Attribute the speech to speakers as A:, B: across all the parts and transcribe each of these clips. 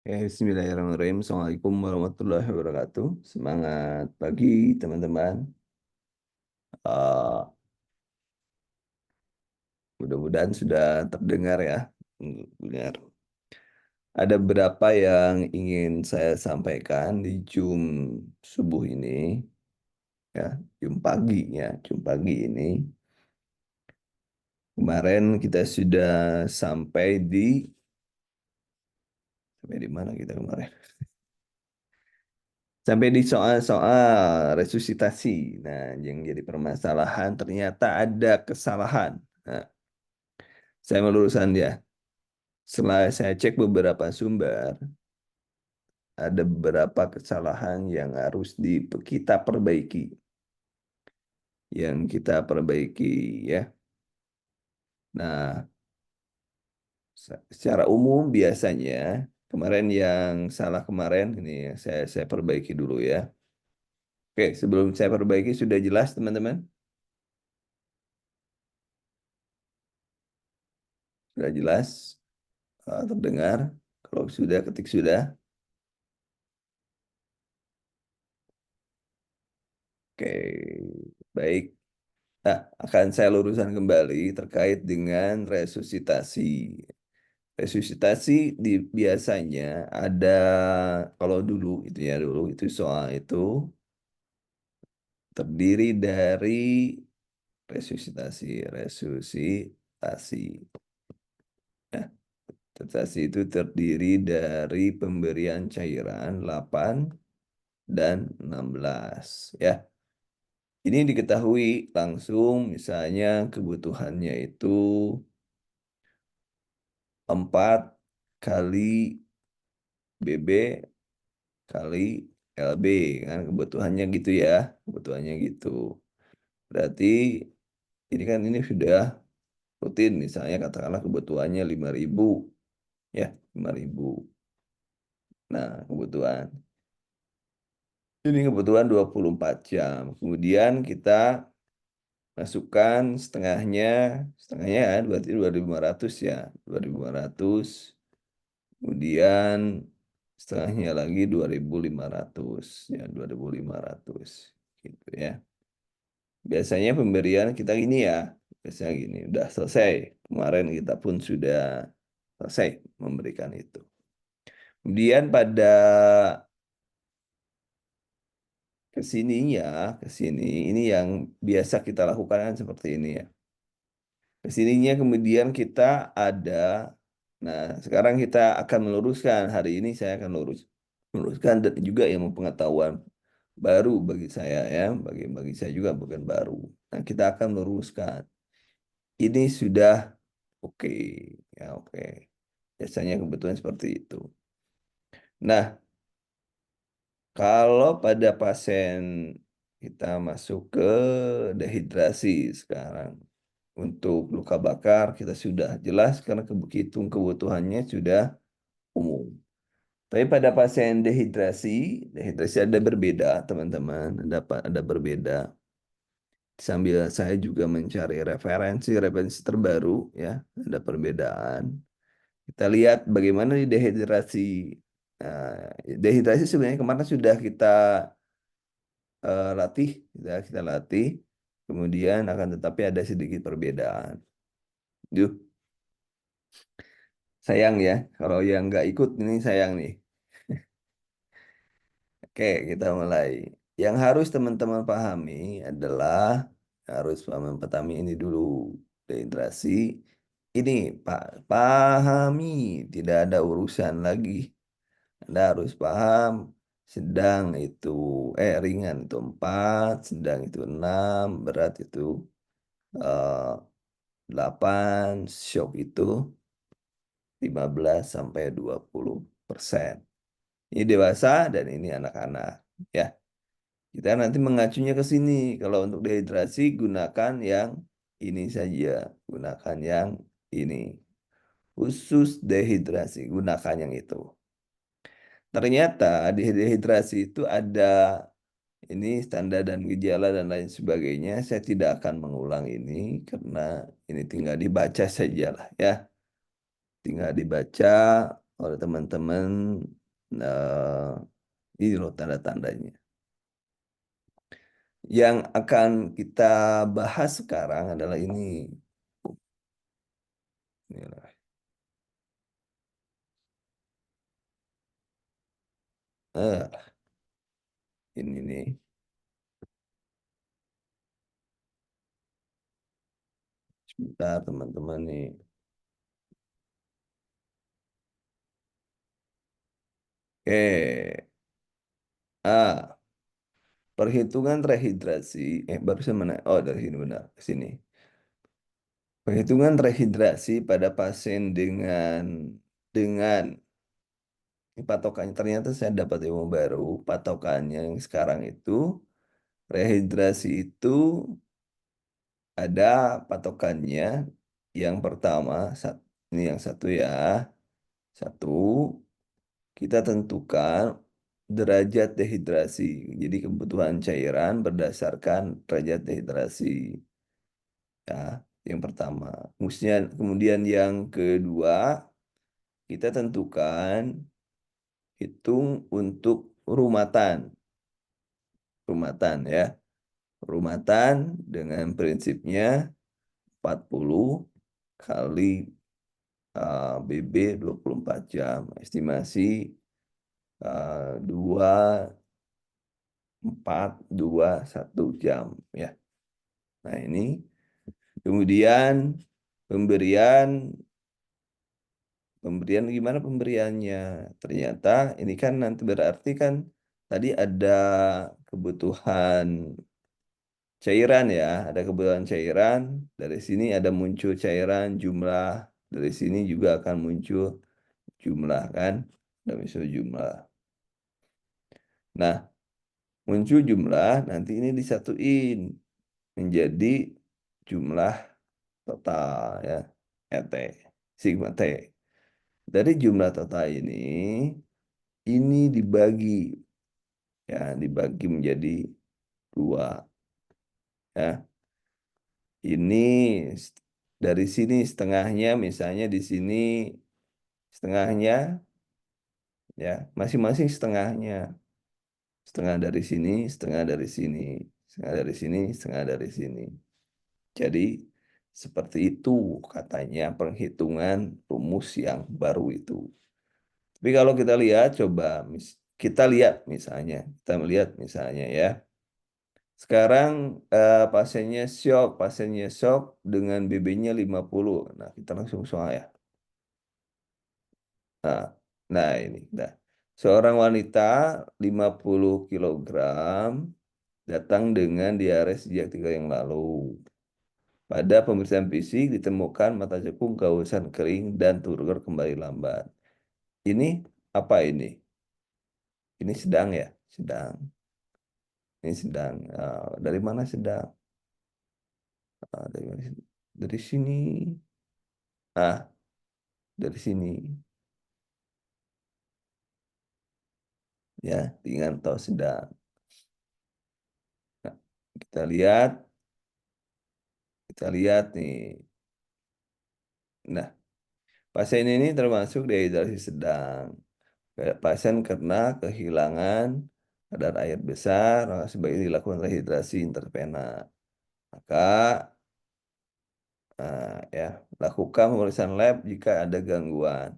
A: Bismillahirrahmanirrahim. Assalamualaikum warahmatullahi wabarakatuh. Semangat pagi teman-teman. Eh, Mudah-mudahan sudah terdengar ya. Benar. Ada beberapa yang ingin saya sampaikan di Zoom subuh ini, ya, Zoom pagi ya, Zoom pagi ini. Kemarin kita sudah sampai di mana kita kemarin? Sampai di soal-soal resusitasi. Nah, yang jadi permasalahan ternyata ada kesalahan. Nah, saya meluruskan dia. Setelah saya cek beberapa sumber, ada beberapa kesalahan yang harus kita perbaiki. Yang kita perbaiki ya. Nah, secara umum biasanya kemarin yang salah kemarin ini saya perbaiki dulu ya. Oke, sebelum saya perbaiki sudah jelas teman-teman? Sudah jelas? Terdengar? Kalau sudah ketik sudah. Oke, baik. Nah, akan saya luruskan kembali terkait dengan resusitasi. Resusitasi biasanya ada kalau dulu itu ya dulu itu soal itu terdiri dari resusitasi. Nah, resusitasi itu terdiri dari pemberian cairan 8 dan 16 ya. Ini diketahui langsung misalnya kebutuhannya itu 4 kali BB kali LB kan kebutuhannya gitu ya. Kebutuhannya gitu. Berarti ini sudah rutin misalnya katakanlah kebutuhannya 5.000 ya 5.000. Nah, ini kebutuhan 24 jam. Kemudian kita masukkan setengahnya kan berarti 2.500 ya. 2.500. Kemudian setengahnya lagi 2.500 ya 2.500 gitu ya. Biasanya pemberian kita gini ya. Biasanya gini, udah selesai. Kemarin kita pun sudah selesai memberikan itu. Kemudian pada kesini ini yang biasa kita lakukan kan seperti ini ya. Kesininya kemudian kita ada, nah sekarang kita akan meluruskan, hari ini saya akan meluruskan dan juga yang pengetahuan baru bagi saya ya, bagi saya juga bukan baru. Nah kita akan meluruskan, ini sudah oke, ya oke. Biasanya kebetulan seperti itu. Nah, kalau pada pasien kita masuk ke dehidrasi sekarang, untuk luka bakar kita sudah jelas karena kebutuhannya sudah umum. Tapi pada pasien dehidrasi ada berbeda, teman-teman, ada berbeda. Sambil saya juga mencari referensi terbaru, ya, ada perbedaan. Kita lihat bagaimana di dehidrasi. Dehidrasi sebenarnya kemarin sudah kita latih, kita latih. Kemudian akan tetapi ada sedikit perbedaan. Duh, sayang ya, kalau yang nggak ikut ini sayang nih. Oke, kita mulai. Yang harus teman-teman pahami adalah harus pahami ini dulu. Dehidrasi. Ini Pak, pahami, tidak ada urusan lagi. Anda harus paham sedang itu ringan itu 4, sedang itu 6, berat itu eh, 8, shock itu 15 sampai 20%. Ini dewasa dan ini anak-anak. Ya, kita nanti mengacunya ke sini. Kalau untuk dehidrasi gunakan yang ini saja. Gunakan yang ini. Khusus dehidrasi, gunakan yang itu. Ternyata di dehidrasi itu ada ini standar dan gejala dan lain sebagainya. Saya tidak akan mengulang ini karena ini tinggal dibaca saja lah ya. Tinggal dibaca. oleh teman-teman. eh, ini loh tanda-tandanya. Yang akan kita bahas sekarang adalah ini. Inilah. Eh, ini nih. Sebentar teman-teman nih. Oke. Ah, perhitungan rehidrasi. Barusan mana? Oh, dari sini benar. Sini. Perhitungan rehidrasi pada pasien dengan patokannya, ternyata saya dapat ilmu baru. Patokannya yang sekarang itu rehidrasi itu ada patokannya. Yang pertama, ini yang satu ya. Satu, kita tentukan derajat dehidrasi. Jadi kebutuhan cairan berdasarkan derajat dehidrasi. Ya, yang pertama. Kemudian yang kedua, kita tentukan hitung untuk rumatan. Rumatan ya. Rumatan dengan prinsipnya 40 kali BB 24 jam. Estimasi 2, 4, 2, 1 jam ya. Nah, ini kemudian pemberian pemberian gimana pemberiannya? Ternyata ini kan nanti berarti kan tadi ada kebutuhan cairan ya, ada kebutuhan cairan. Dari sini ada muncul cairan jumlah, dari sini juga akan muncul jumlah kan, ada muncul jumlah. Nah, muncul jumlah nanti ini disatuin menjadi jumlah total ya, ET, sigma T. Dari jumlah total ini dibagi menjadi dua ya. Ini dari sini setengahnya, misalnya di sini setengahnya ya, masing-masing setengahnya. Setengah dari sini, setengah dari sini, setengah dari sini, setengah dari sini. Jadi seperti itu katanya perhitungan rumus yang baru itu. Tapi kalau kita lihat, coba kita melihat misalnya ya. Sekarang pasiennya shock dengan BB-nya 50. Nah, kita langsung soal ya. Nah, ini. Nah, seorang wanita 50 kilogram datang dengan diare sejak 3 hari yang lalu. Pada pemeriksaan fisik ditemukan mata cekung, kehausan kering, dan turgor kembali lambat. Ini apa ini? Ini sedang ya? Sedang. Ini sedang. Dari mana sedang? Dari mana? Dari sini. Ah, dari sini. Ya, ringan atau sedang. Nah, kita lihat. Kita lihat nih. Nah, pasien ini termasuk dehidrasi sedang. Kayak pasien karena kehilangan kadar air besar, maka sebaiknya dilakukan rehidrasi intervena. Maka ya, lakukan pemeriksaan lab jika ada gangguan.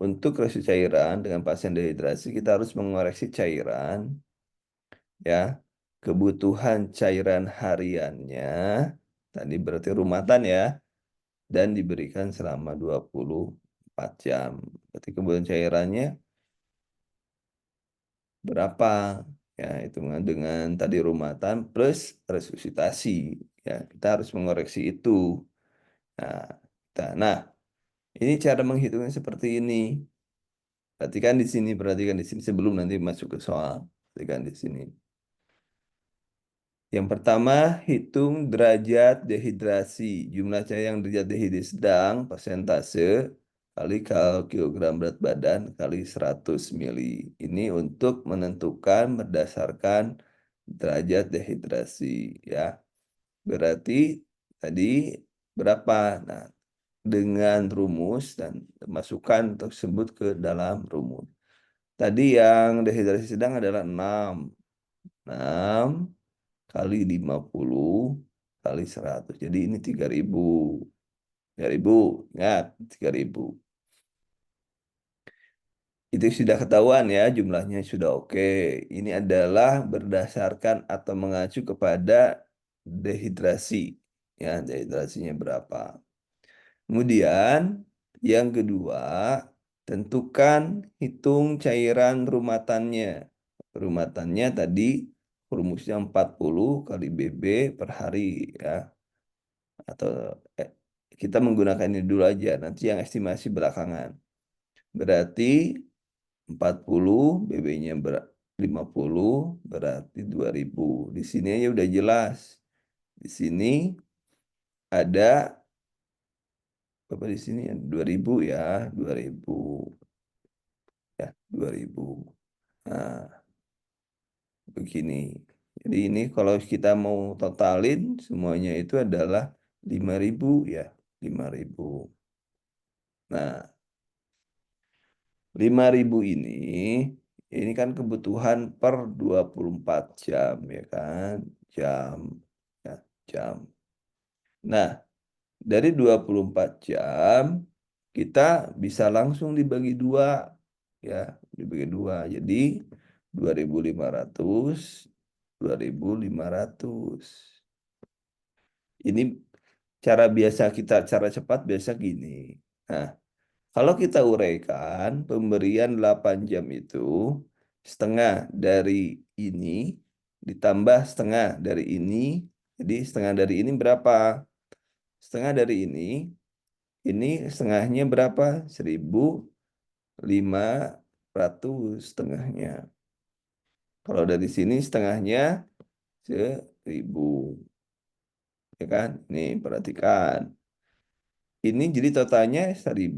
A: Untuk resiko cairan dengan pasien dehidrasi, kita harus mengoreksi cairan, ya, kebutuhan cairan hariannya, tadi berarti rumatan ya, dan diberikan selama 24 jam. Berarti kebutuhan cairannya berapa? Ya, hitungan dengan tadi rumatan plus resusitasi. Ya, kita harus mengoreksi itu. Nah, nah, ini cara menghitungnya seperti ini. Perhatikan di sini sebelum nanti masuk ke soal. Perhatikan di sini. Yang pertama, hitung derajat dehidrasi. Jumlah cairan yang derajat dehidrasi sedang, persentase, kali kilogram berat badan, kali 100 mili. Ini untuk menentukan berdasarkan derajat dehidrasi. Ya, berarti tadi berapa? Nah, dengan rumus dan masukkan tersebut ke dalam rumus. Tadi yang dehidrasi sedang adalah 6. 6 kali 50 kali 100. Jadi ini 3.000. 3.000, ingat 3.000. Itu sudah ketahuan ya, jumlahnya sudah oke. Ini adalah berdasarkan atau mengacu kepada dehidrasi. Ya, dehidrasinya berapa. Kemudian yang kedua, tentukan hitung cairan rumatannya. Rumatannya tadi rumusnya 40 kali BB per hari ya. Atau eh, kita menggunakan ini dulu aja, nanti yang estimasi belakangan. Berarti 40 BB-nya 50 berarti 2.000. Di sini aja udah jelas. Di sini ada apa di sini? 2.000 ya, 2.000 ya, 2.000. Nah, begini. Jadi ini kalau kita mau totalin semuanya itu adalah 5.000 ya, 5.000. Nah, 5.000 ini kan kebutuhan per 24 jam ya kan? Jam ya, jam. Nah, dari 24 jam kita bisa langsung dibagi dua ya, dibagi dua. Jadi 2.500 2.500. Ini cara cepat biasa gini. Nah, kalau kita uraikan pemberian 8 jam itu setengah dari ini ditambah setengah dari ini. Jadi setengah dari ini berapa? Setengah dari ini setengahnya berapa? 1.500 setengahnya. Kalau dari sini setengahnya 1.000. Ya kan? Nih, perhatikan. Ini jadi totalnya 1.000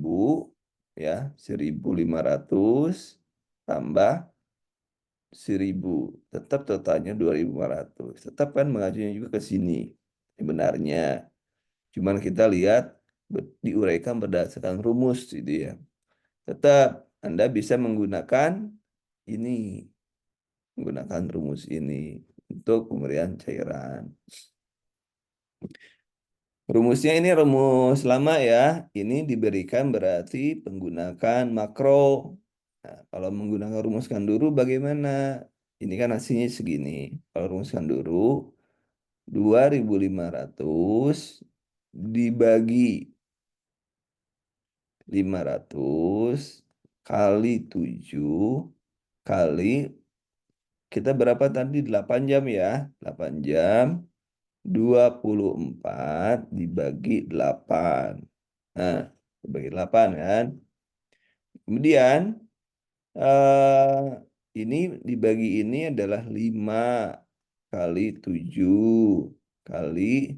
A: ya, 1.500 tambah 1.000. Tetap totalnya 2.500. Tetap kan mengajunya juga ke sini. Sebenarnya. Cuman kita lihat diuraikan berdasarkan rumus gitu ya. Tetap Anda bisa menggunakan ini, menggunakan rumus ini untuk pemberian cairan. Rumusnya ini rumus lama ya. Ini diberikan berarti menggunakan makro. Nah, kalau menggunakan rumus Kanduru bagaimana? Ini kan hasilnya segini. Kalau rumus Kanduru 2.500 dibagi 500 kali 7 kali kita berapa tadi? 8 jam ya. 8 jam 24 dibagi 8. Nah, dibagi 8 kan. Kemudian eh, ini dibagi ini adalah 5 kali 7 kali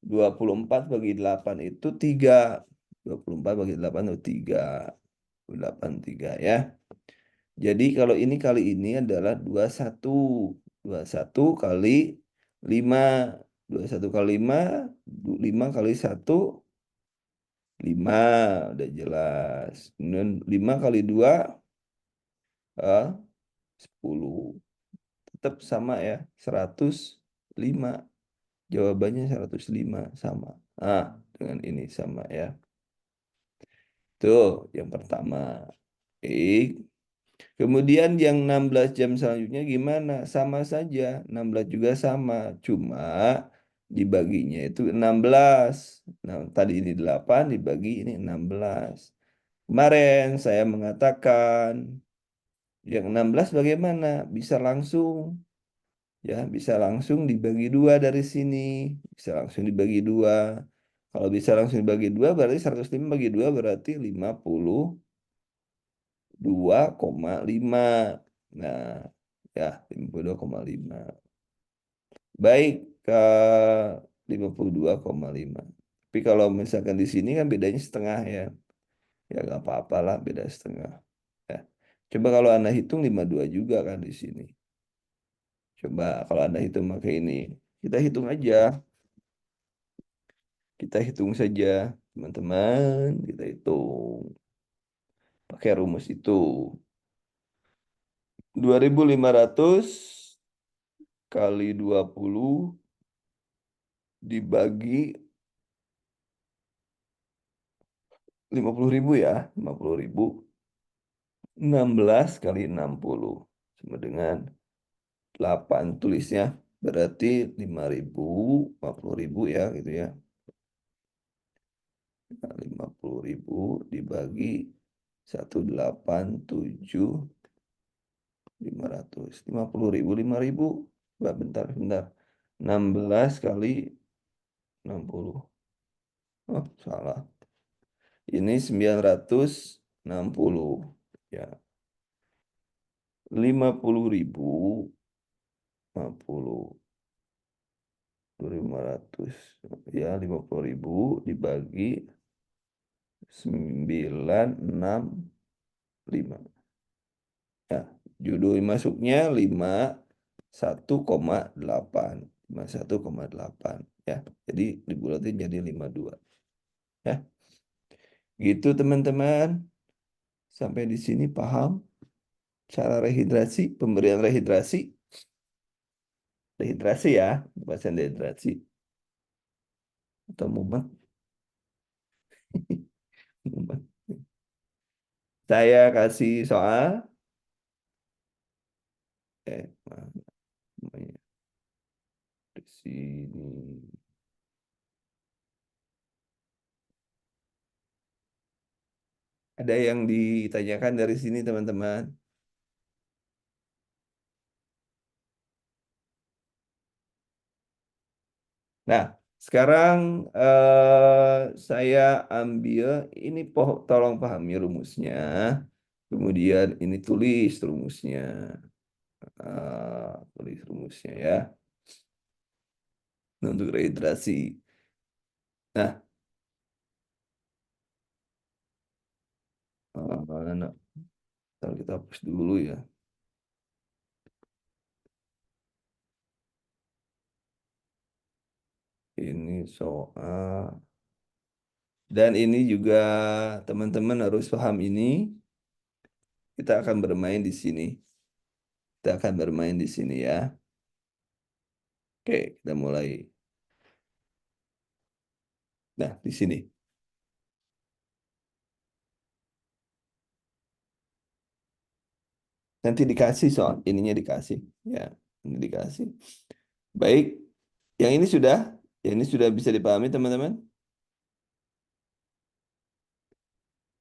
A: 24 bagi 8 itu 3. 24 bagi 8 itu 3. 8 3 ya. Jadi kalau ini kali ini adalah 21. 21 kali 5. 21 kali 5, 5 kali 1, 5. Udah jelas. Kemudian 5 kali 2, 10. Tetap sama ya, 105. Jawabannya 105 sama. Ah, dengan ini sama ya. Tuh, yang pertama. Baik. Kemudian yang 16 jam selanjutnya gimana? Sama saja, 16 juga sama. Cuma dibaginya itu 16. Nah, tadi ini 8 dibagi ini 16. Kemarin saya mengatakan yang 16 bagaimana? Bisa langsung. Ya, bisa langsung dibagi dua dari sini. Bisa langsung dibagi dua. Kalau bisa langsung dibagi dua berarti 105 bagi 2 berarti 52,5. Nah, ya 52,5. Baik ke 52,5. Tapi kalau misalkan di sini kan bedanya setengah ya. Ya nggak apa-apa lah beda setengah. Ya. Coba kalau Anda hitung 52 juga kan di sini. Coba kalau Anda hitung pakai ini. Kita hitung aja. Kita hitung saja. Teman-teman, kita hitung pakai rumus itu. 2.500 kali 20 dibagi 50.000 ya. 50.000. 16 kali 60 sama dengan 8 tulisnya. Berarti 5.000, 50.000 ya gitu ya. Nah, 50.000 dibagi 187.500. 50.000, 5.000. Bentar, bentar. 16 kali 60. Oh, salah. Ini 960. Ya, 50.000, 50, 500. Ya, 50.000 dibagi 965. Ya, judul masuknya 51,8. 51,8 ya. Jadi dibulatin jadi 52 ya. Gitu teman-teman. Sampai di sini paham cara rehidrasi, pemberian rehidrasi. Rehidrasi ya, bahasa dehidrasi atau mumet. Mumet. Saya kasih soal. Mana namanya? Di sini. Ada yang ditanyakan dari sini teman-teman. Nah, sekarang saya ambil ini tolong pahami rumusnya. Kemudian ini tulis rumusnya. Tulis rumusnya ya. Nah, untuk rehidrasi. Nah, nah, ntar kita hapus dulu ya. Ini soal. Dan ini juga teman-teman harus paham ini. Kita akan bermain di sini. Kita akan bermain di sini ya. Oke, kita mulai. Nah, di sini. Nanti dikasih soal ininya dikasih. Ya, ini dikasih. Baik, yang ini sudah bisa dipahami teman-teman.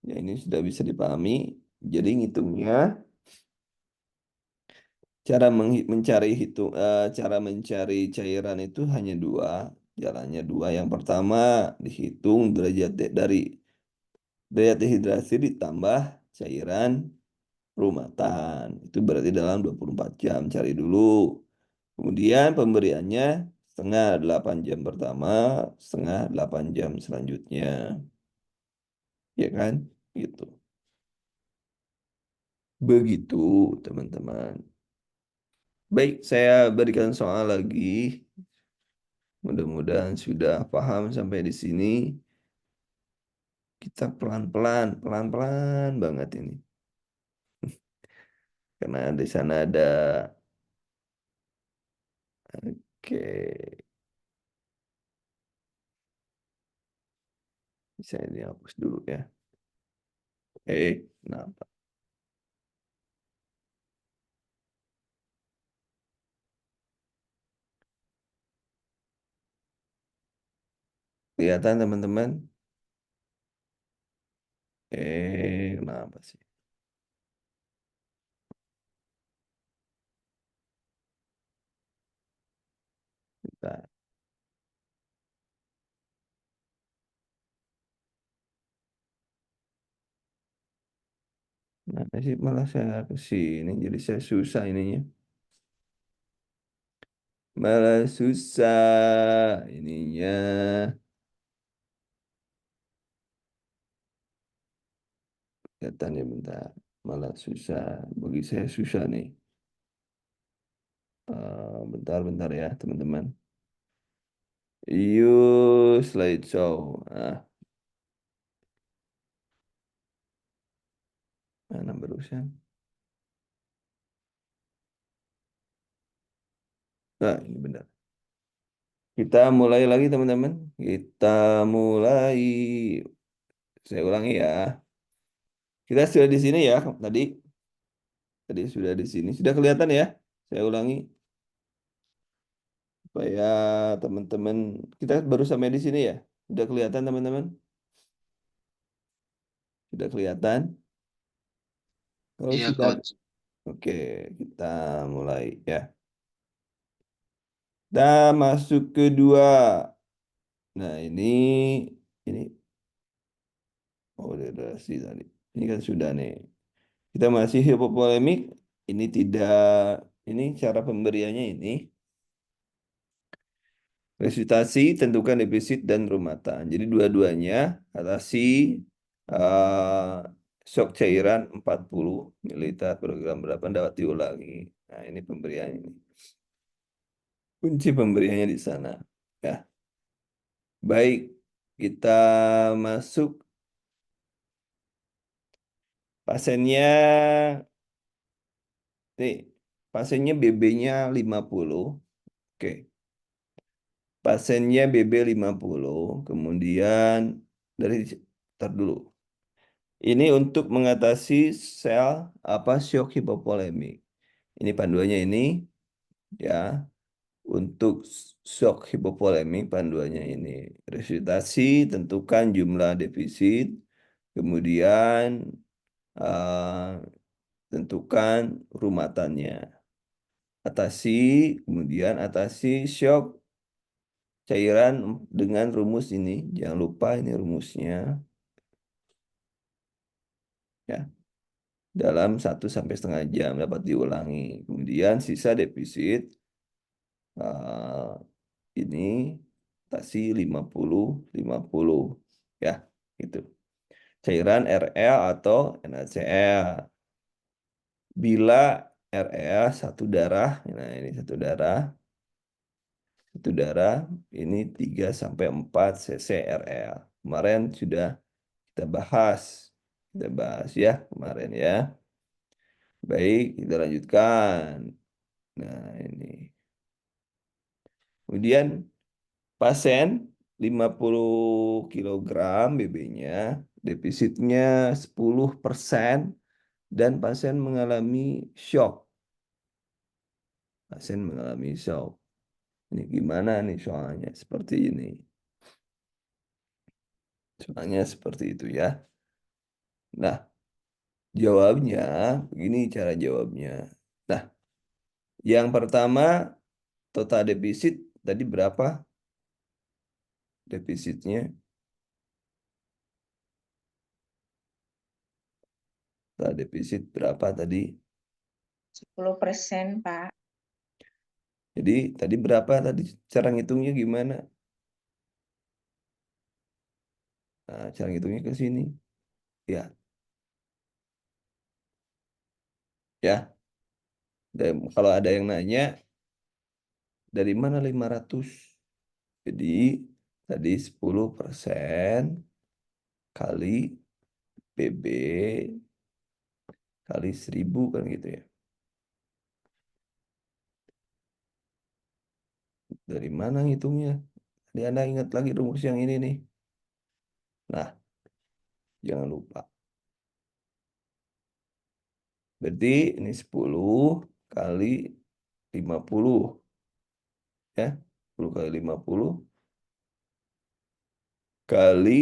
A: Ya, ini sudah bisa dipahami. Jadi ngitungnya cara mencari cairan itu hanya dua. Jalannya dua. Yang pertama dihitung dari derajat dehidrasi ditambah cairan perumatan. Itu berarti dalam 24 jam. Cari dulu. Kemudian pemberiannya setengah 8 jam pertama, setengah 8 jam selanjutnya. Ya kan? Gitu. Begitu, teman-teman. Baik, saya berikan soal lagi. Mudah-mudahan sudah paham sampai di sini. Kita pelan-pelan, pelan-pelan banget ini. Karena di sana ada. Oke, saya dihapus dulu ya. Kenapa? Kelihatan teman-teman? Kenapa sih? Bentar. Nah, sih malah saya ke sini, jadi saya susah ininya. Malah susah ininya. Kelihatan ya bentar. Malah susah. Bagi saya susah nih. Bentar-bentar ya teman-teman. Yuk slideshow. Nah, terusan. Nah, ini benar. Kita mulai lagi teman-teman. Kita mulai. Saya ulangi ya. Kita sudah di sini ya tadi. Tadi sudah di sini. Sudah kelihatan ya? Saya ulangi supaya teman-teman kita baru sampai di sini ya. Sudah kelihatan teman-teman? Sudah kelihatan? Kalau
B: Iya,
A: sudah,
B: Coach.
A: oke, kita mulai ya. Kita masuk kedua. Nah, ini oh udah durasi tadi. Ini kan sudah nih. Kita masih hipopolemik. Ini tidak, ini cara pemberiannya ini. Resitasi, tentukan defisit dan rumatan. Jadi dua-duanya atasi eh, shock cairan 40 mililiter per gram berapa dapat diulangi. Nah, ini pemberian ini. Kunci pemberiannya di sana. Ya, baik. Kita masuk pasiennya. Nih, pasiennya BB-nya 50. Oke. Pasiennya BB 50. Kemudian dari tar dulu. Ini untuk mengatasi sel apa shock hipovolemik. Ini panduannya ini ya untuk shock hipovolemik panduannya ini. Resusitasi tentukan jumlah defisit, kemudian eh, tentukan rumatannya. Atasi kemudian atasi shock cairan dengan rumus ini. Jangan lupa ini rumusnya ya. Dalam 1 sampai setengah jam dapat diulangi. Kemudian sisa defisit eh, ini tasi 50-50 ya gitu. Cairan RL atau NaCl. Bila RL satu darah, nah ini satu darah ini 3 sampai 4 cc RL. Kemarin sudah kita bahas ya kemarin ya. Baik, kita lanjutkan. Nah, ini. Kemudian pasien 50 kilogram BB-nya, defisitnya 10% dan pasien mengalami shock. Pasien mengalami shock. Ini gimana nih soalnya? Seperti ini. Soalnya seperti itu ya. Nah, jawabnya, begini cara jawabnya. Nah, yang pertama, total defisit tadi berapa defisitnya? Total defisit berapa tadi?
C: 10%, Pak.
A: Jadi tadi berapa tadi cara ngitungnya gimana? Nah, cara ngitungnya ke sini. Ya, ya. Dan kalau ada yang nanya, dari mana 500? Jadi tadi 10% kali BB kali 1000 kan gitu ya. Dari mana ngitungnya? Tadi Anda ingat lagi rumus yang ini nih. Nah, jangan lupa. Berarti ini 10 kali 50 ya. 10 kali 50 kali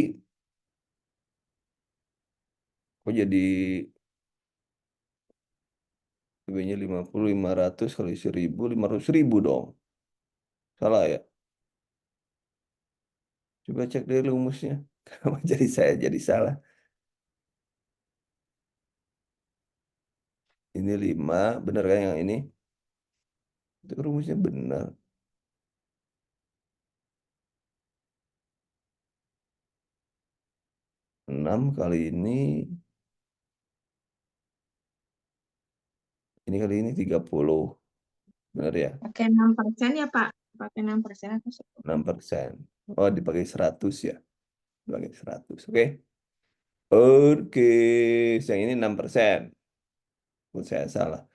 A: kok jadi BB-nya 50, 500 kali 1000, 500.000 dong. Salah ya? Coba cek deh rumusnya. Kenapa jadi saya jadi salah? Ini 5, bener kan yang ini? Itu rumusnya benar. 6 kali ini kali ini 30. Benar ya?
C: Pakai 6% ya, Pak? Pakai 6% atau 10?
A: 6%. Oh, dipakai 100 ya? Dipakai 100. Oke. Oke. Yang ini 6%. Saya salah.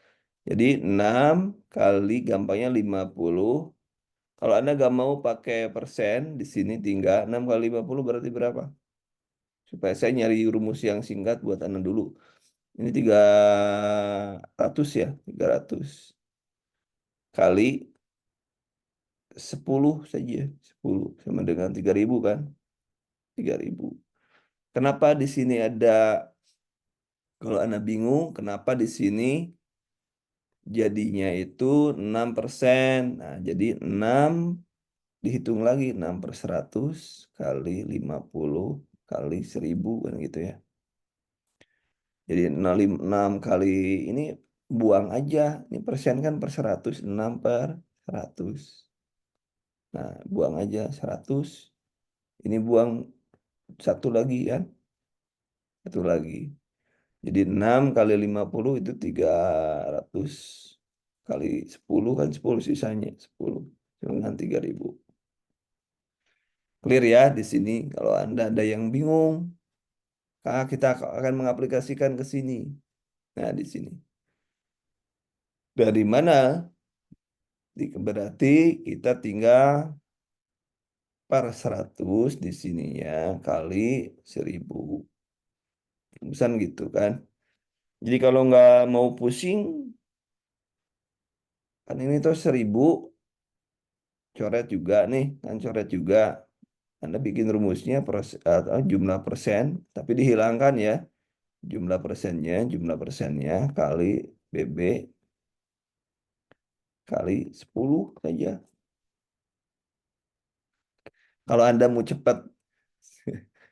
A: Jadi 6 kali gampangnya 50. Kalau Anda gak mau pakai persen, di sini tinggal 6 kali 50 berarti berapa? Supaya saya nyari rumus yang singkat buat Anda dulu. Ini 300 ya, 300 kali 10 saja. 10 sama dengan 3.000 kan? 3.000. Kenapa di sini ada, kalau Anda bingung, kenapa di sini jadinya itu 6%. Nah, jadi 6 dihitung lagi 6 per 100 kali 50 kali 1.000 kan gitu ya. Jadi 6 kali ini buang aja. Ini persen kan per 100, 6 per 100. Nah, buang aja 100. Ini buang satu lagi kan. Satu lagi. Jadi 6 kali 50 itu 300 kali 10 kan 10 sisanya 10 dengan 3.000. Clear ya di sini. Kalau Anda ada yang bingung, kita akan mengaplikasikan ke sini. Nah, di sini. Dari mana? Berarti kita tinggal per 100 di sininya kali 1.000. Rumusan gitu kan. Jadi kalau nggak mau pusing, kan ini tuh 1.000, coret juga nih, kan coret juga. Anda bikin rumusnya atau jumlah persen, tapi dihilangkan ya. Jumlah persennya kali BB kali 10 saja. Kalau Anda mau cepat,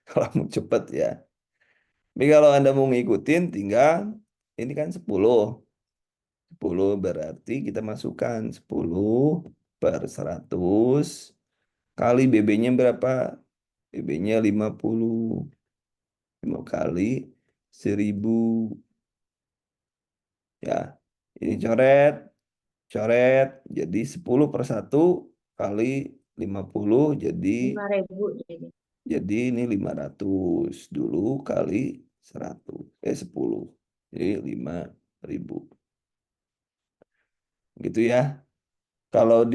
A: kalau mau cepat ya. Tapi kalau Anda mau ngikutin, tinggal ini kan 10. 10 berarti kita masukkan 10 per 100 kali BB-nya berapa? BB-nya 50. 5 kali 1.000. Ya, ini coret, coret. Jadi 10 per 1 kali 50
C: 5.000 jadi.
A: jadi ini 500 dulu kali 100. 10. Jadi 5.000. Gitu ya. Kalau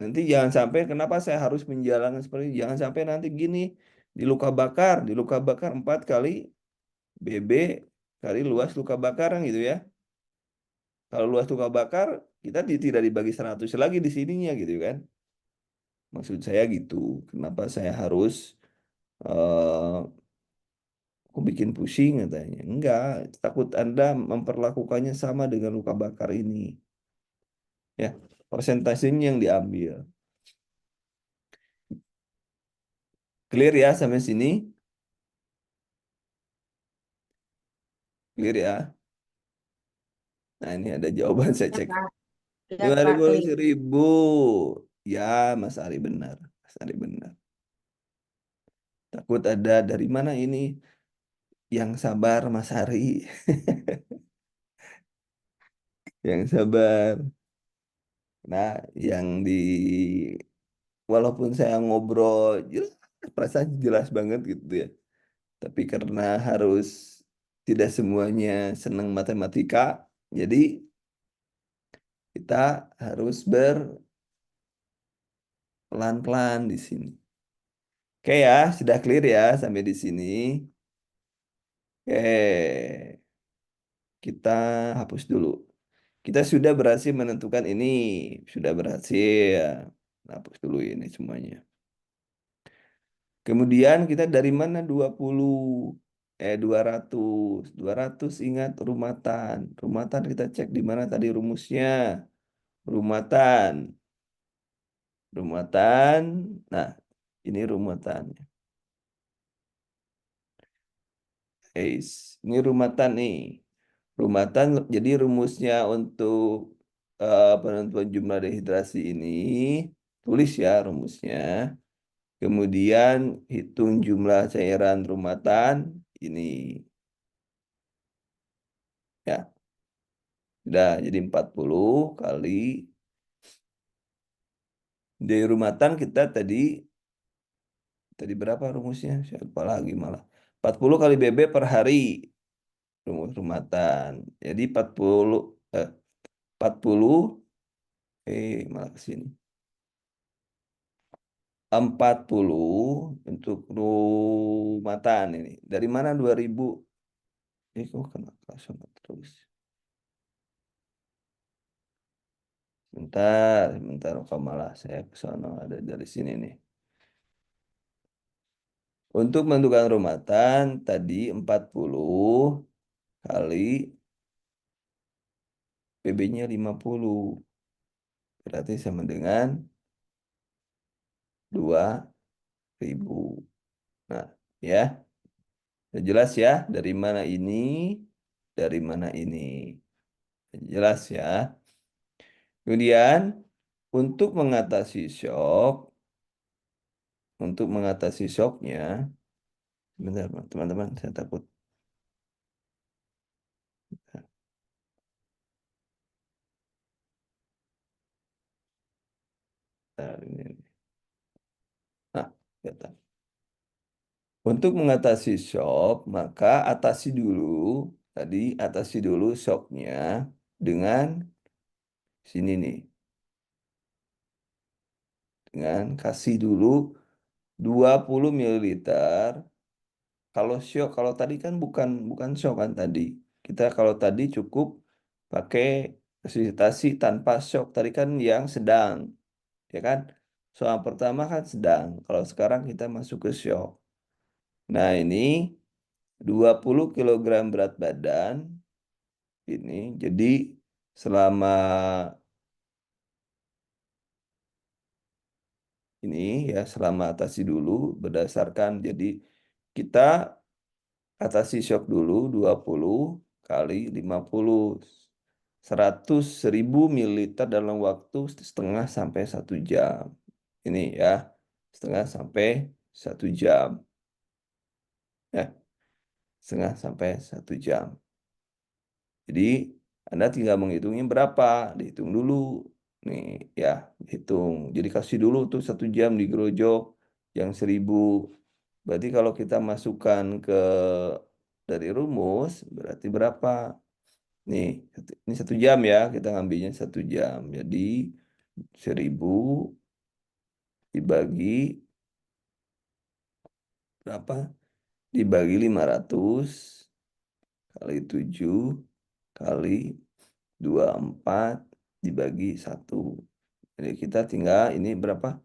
A: nanti jangan sampai kenapa saya harus menjalankan seperti ini. Jangan sampai nanti gini di luka bakar 4 kali BB kali luas luka bakar kan gitu ya. Kalau luas luka bakar kita tidak dibagi 100 lagi di sininya gitu kan. Maksud saya gitu. Kenapa saya harus eh aku bikin pusing katanya. Enggak, takut Anda memperlakukannya sama dengan luka bakar ini. Ya, persentasenya yang diambil. Clear ya sampai sini? Clear ya? Nah, ini ada jawaban saya
C: Ya
A: cek.
C: Pak, ya
A: lima
C: Pak,
A: ribu
C: klik.
A: 1.000. Ya, Mas Ari benar. Mas Ari benar. Takut ada dari mana ini? Yang sabar, Mas Ari. Yang sabar. Nah, yang di walaupun saya ngobrol jelas, perasaan jelas banget gitu ya. Tapi karena harus tidak semuanya senang matematika, jadi kita harus berpelan-pelan di sini. Oke ya, sudah clear ya sampai di sini. Oke, kita hapus dulu. Kita sudah berhasil menentukan ini. Sudah berhasil. Hapus dulu ini semuanya. Kemudian kita dari mana 20? 200. 200 ingat rumatan. Rumatan kita cek di mana tadi rumusnya. Rumatan. Rumatan. Nah, ini rumutannya. Ini rumatan nih. Rumatan jadi rumusnya untuk penentuan jumlah dehidrasi ini tulis ya rumusnya. Kemudian hitung jumlah cairan rumatan ini ya. Sudah jadi 40 kali dari rumatan kita tadi berapa rumusnya? Saya lupa lagi malah. 40 kali BB per hari. rumus rumatan. Jadi 40 eh, 40 malah ke sini. 40 untuk rumatan ini. Dari mana 2000? Kok kena kosong terus. Bentar, kok malah saya ke sono ada dari sini nih. Untuk menentukan rumatan tadi 40 kali PB-nya 50. Berarti sama dengan 2000. Nah, ya. Udah jelas ya dari mana ini, dari mana ini. Jelas ya. Kemudian untuk mengatasi shock, untuk mengatasi shocknya, bentar teman-teman, saya takut. Bentar, ini. Nah, bentar. Untuk mengatasi shock, maka atasi dulu shocknya dengan sini nih, dengan kasih dulu 20 mililiter. Kalau shock, kalau tadi kan bukan bukan shock kan tadi. Kita kalau tadi cukup pakai resusitasi tanpa shock. Tadi kan yang sedang, ya kan? Soal pertama kan sedang. Kalau sekarang kita masuk ke shock. Nah, ini 20 kilogram berat badan ini. Jadi selama ini ya selama atasi dulu berdasarkan jadi kita atasi shock dulu 20 kali 50 100.000 mililiter dalam waktu setengah sampai 1 jam. Ini ya, setengah sampai 1 jam. Ya, setengah sampai 1 jam. Jadi Anda tinggal menghitungnya berapa, dihitung dulu. Nih ya, hitung. Jadi kasih dulu tuh 1 jam digerojok yang 1000. Berarti kalau kita masukkan ke dari rumus, berarti berapa? Nih, ini 1 jam ya, kita ngambilnya 1 jam. Jadi 1000 dibagi berapa? Dibagi 500 kali 7 kali 24 dibagi 1. Jadi kita tinggal ini berapa?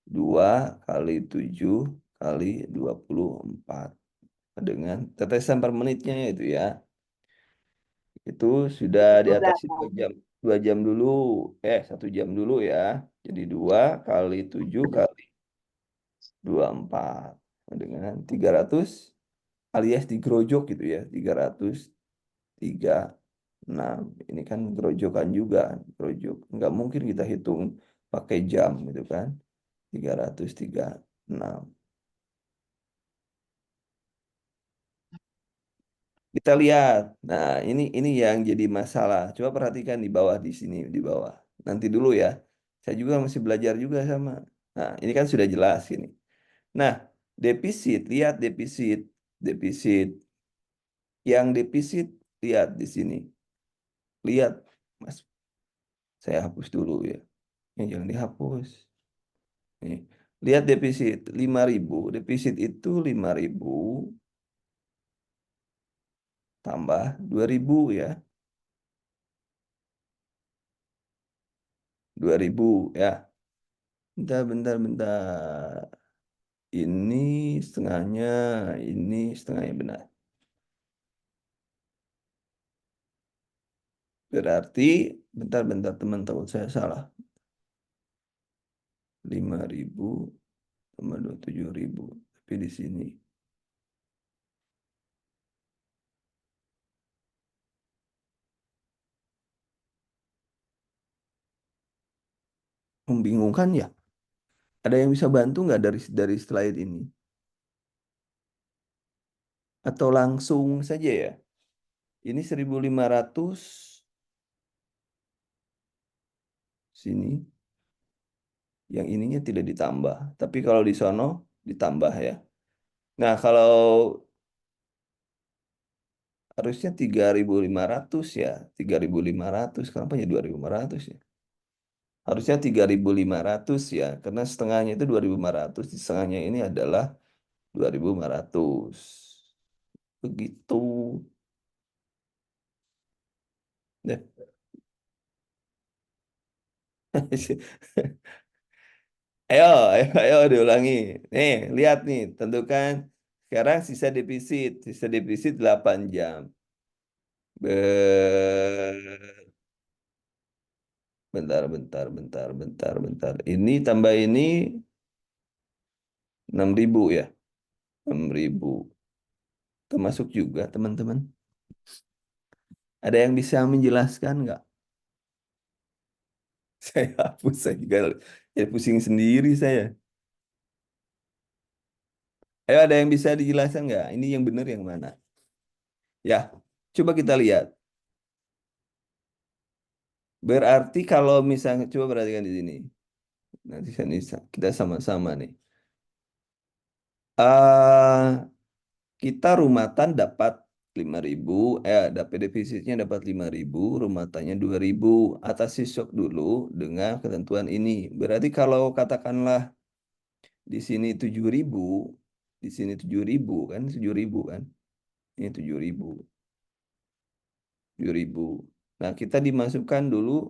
A: 2 kali 7 kali 24. Dengan tetesan per menitnya itu ya. Itu sudah di atas 2 jam. 2 jam dulu. 1 jam dulu ya. Jadi 2 kali 7 kali 24. Dengan 300 alias digerojok gitu ya. 336. Ini kan gerojokan juga. Gerojok. Nggak mungkin kita hitung pakai jam gitu kan. 336. Kita lihat. Nah, ini yang jadi masalah. Coba perhatikan di bawah di sini di bawah. Nanti dulu ya. Saya juga masih belajar juga sama. Nah, ini kan sudah jelas ini. Nah, defisit, lihat defisit. Defisit. Yang defisit lihat di sini. Lihat, Mas. Saya hapus dulu ya. Ini jangan dihapus. Nih. Lihat defisit 5.000. Defisit itu 5.000 tambah 2.000 ya. 2.000 ya. Bentar. Ini setengahnya, ini setengahnya benar. Berarti, bentar teman tahu saya salah. 5.000 tambah 27.000. Tapi di sini. Membingungkan ya? Ada yang bisa bantu nggak dari slide ini? Atau langsung saja ya? Ini 1.500 sini. Yang ininya tidak ditambah. Tapi kalau di sono ditambah ya. Nah, kalau Harusnya 3.500 ya. 3.500. Kenapa ya 2.500 ya? Harusnya 3.500 ya. Karena setengahnya itu 2.500. Di setengahnya ini adalah 2.500. Begitu. Ya. Ayo diulangi. Nih, lihat nih, tentukan sekarang sisa defisit. Sisa defisit 8 jam. Bentar. Ini tambah ini 6.000 ya. 6.000. Termasuk juga, teman-teman. Ada yang bisa menjelaskan nggak? Saya hapus, saya juga jadi pusing sendiri saya. Ayo, ada yang bisa dijelaskan nggak? Ini yang benar yang mana? Ya, coba kita lihat. Berarti kalau misalnya, coba perhatikan di sini. Nanti kita sama-sama nih. eh kita rumatan dapat 5.000, dapat defisitnya dapat 5.000, rumatannya 2.000. Atasi shock dulu dengan ketentuan ini. Berarti kalau katakanlah di sini 7.000, di sini 7.000 kan, 7.000 kan. Ini 7.000, 7.000. Nah, kita dimasukkan dulu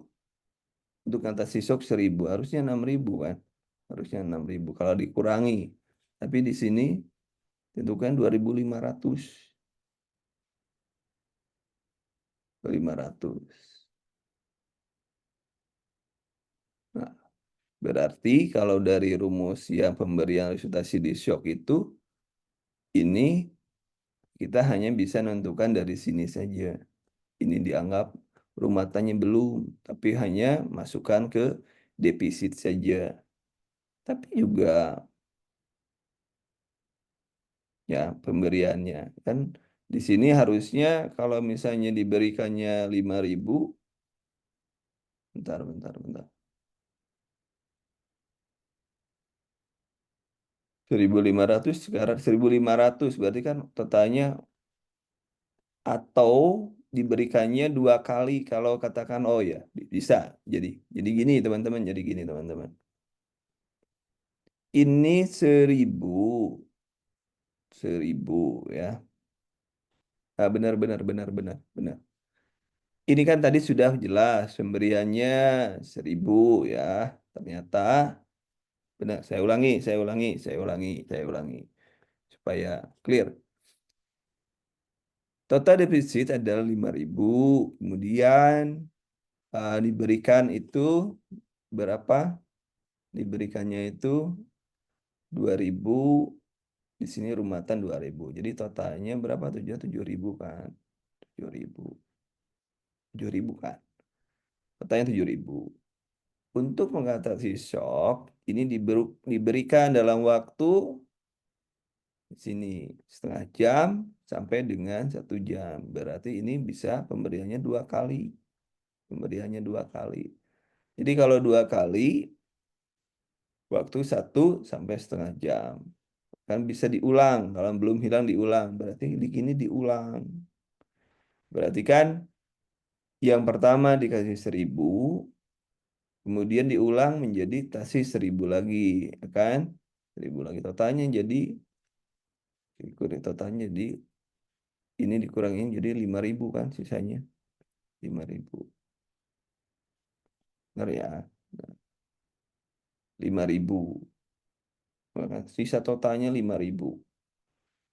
A: untuk atasi shock 1.000, harusnya 6.000 kan. Harusnya 6.000 kalau dikurangi. Tapi di sini tentukan 2.500. 500. Nah, berarti kalau dari rumus yang pemberian resultasi di shock itu, ini kita hanya bisa menentukan dari sini saja. Ini dianggap rumatannya belum, tapi hanya masukkan ke defisit saja. Tapi juga ya pemberiannya kan di sini harusnya kalau misalnya diberikannya 5.000, bentar. 1.500 sekarang 1.500 berarti kan totalnya, atau diberikannya 2 kali kalau katakan oh ya bisa jadi gini teman-teman, jadi gini teman-teman, ini 1.000 ya. Benar. Ini kan tadi sudah jelas pemberiannya 1.000 ya, ternyata benar. Saya ulangi supaya clear. Total defisit adalah 5.000, kemudian diberikan itu berapa? Diberikannya itu 2.000, di sini rumatan 2.000. Jadi totalnya berapa? 7.000 kan? 7.000. 7.000 kan? Totalnya 7.000. Untuk mengatasi shock, ini diberikan dalam waktu di sini 1/2 jam sampai dengan 1 jam. Berarti ini bisa pemberiannya 2 kali. Pemberiannya 2 kali. Jadi kalau 2 kali, waktu 1 sampai 1/2 jam. Kan bisa diulang. Kalau belum hilang diulang. Berarti di sini diulang. Berarti kan yang pertama dikasih 1.000, kemudian diulang menjadi kasih 1.000 lagi. Ya kan? 1.000 lagi. Totalnya jadi ini dikurangin jadi 5.000 kan sisanya. 5.000. Benar ya? 5.000. Maka sisa totalnya 5.000.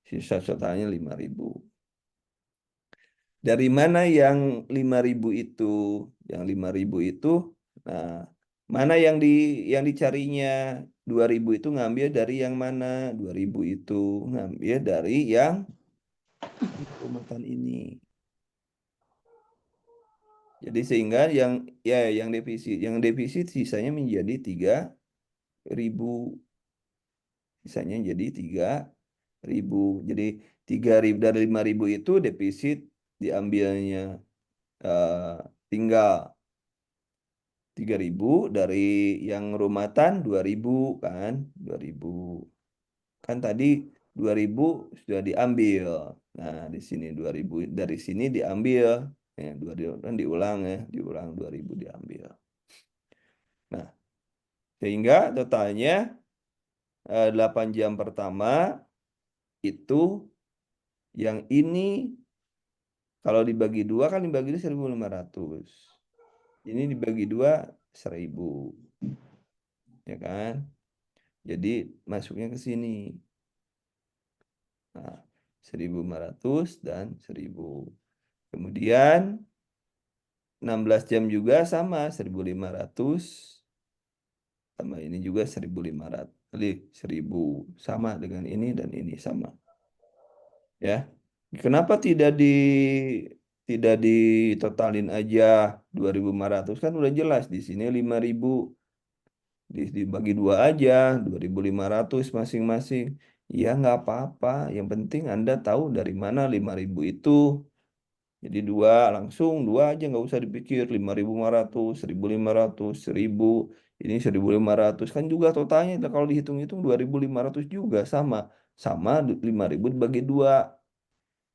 A: Sisa totalnya 5.000. Dari mana yang 5.000 itu? Yang 5.000 itu, nah, mana yang dicarinya? 2.000 itu ngambil dari yang mana? 2.000 itu ngambil dari yang rumatan ini. Jadi sehingga yang defisit sisanya menjadi 3.000. Sisanya jadi 3.000. Jadi 3.000 dari 5.000 itu defisit diambilnya, eh, tinggal 3.000 dari yang rumatan 2.000 kan. 2.000 kan tadi 2000 sudah diambil. Nah, di sini 2000 dari sini diambil. Ya, 2000 kan diulang ya, diulang 2000 diambil. Nah, sehingga totalnya 8 jam pertama itu yang ini kalau dibagi dua kan dibagi dua 1.500. Ini dibagi dua 1.000, ya kan? Jadi masuknya ke sini. Nah, 1.500 dan 1.000. Kemudian 16 jam juga sama 1.500 sama ini juga 1.500. Jadi 1.000 sama dengan ini dan ini sama, ya. Kenapa tidak ditotalin aja 2.500, kan udah jelas di sini 5.000, dibagi dua aja 2.500 masing-masing. Ya nggak apa-apa, yang penting Anda tahu dari mana 5.000 itu. Jadi dua langsung dua aja, nggak usah dipikir 5.500, 1.500, 1.000, ini 1.500 kan juga totalnya kalau dihitung-hitung 2.500 juga sama sama 5.000 dibagi dua.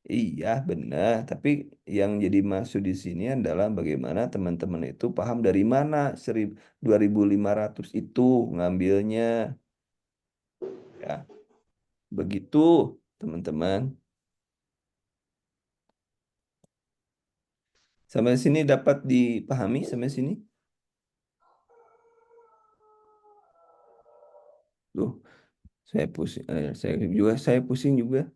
A: Iya benar, tapi yang jadi maksud di sini adalah bagaimana teman-teman itu paham dari mana 2.500 itu ngambilnya, ya. Begitu teman-teman. Sampai sini dapat dipahami sampai sini? Loh, saya pusing, saya pusing juga.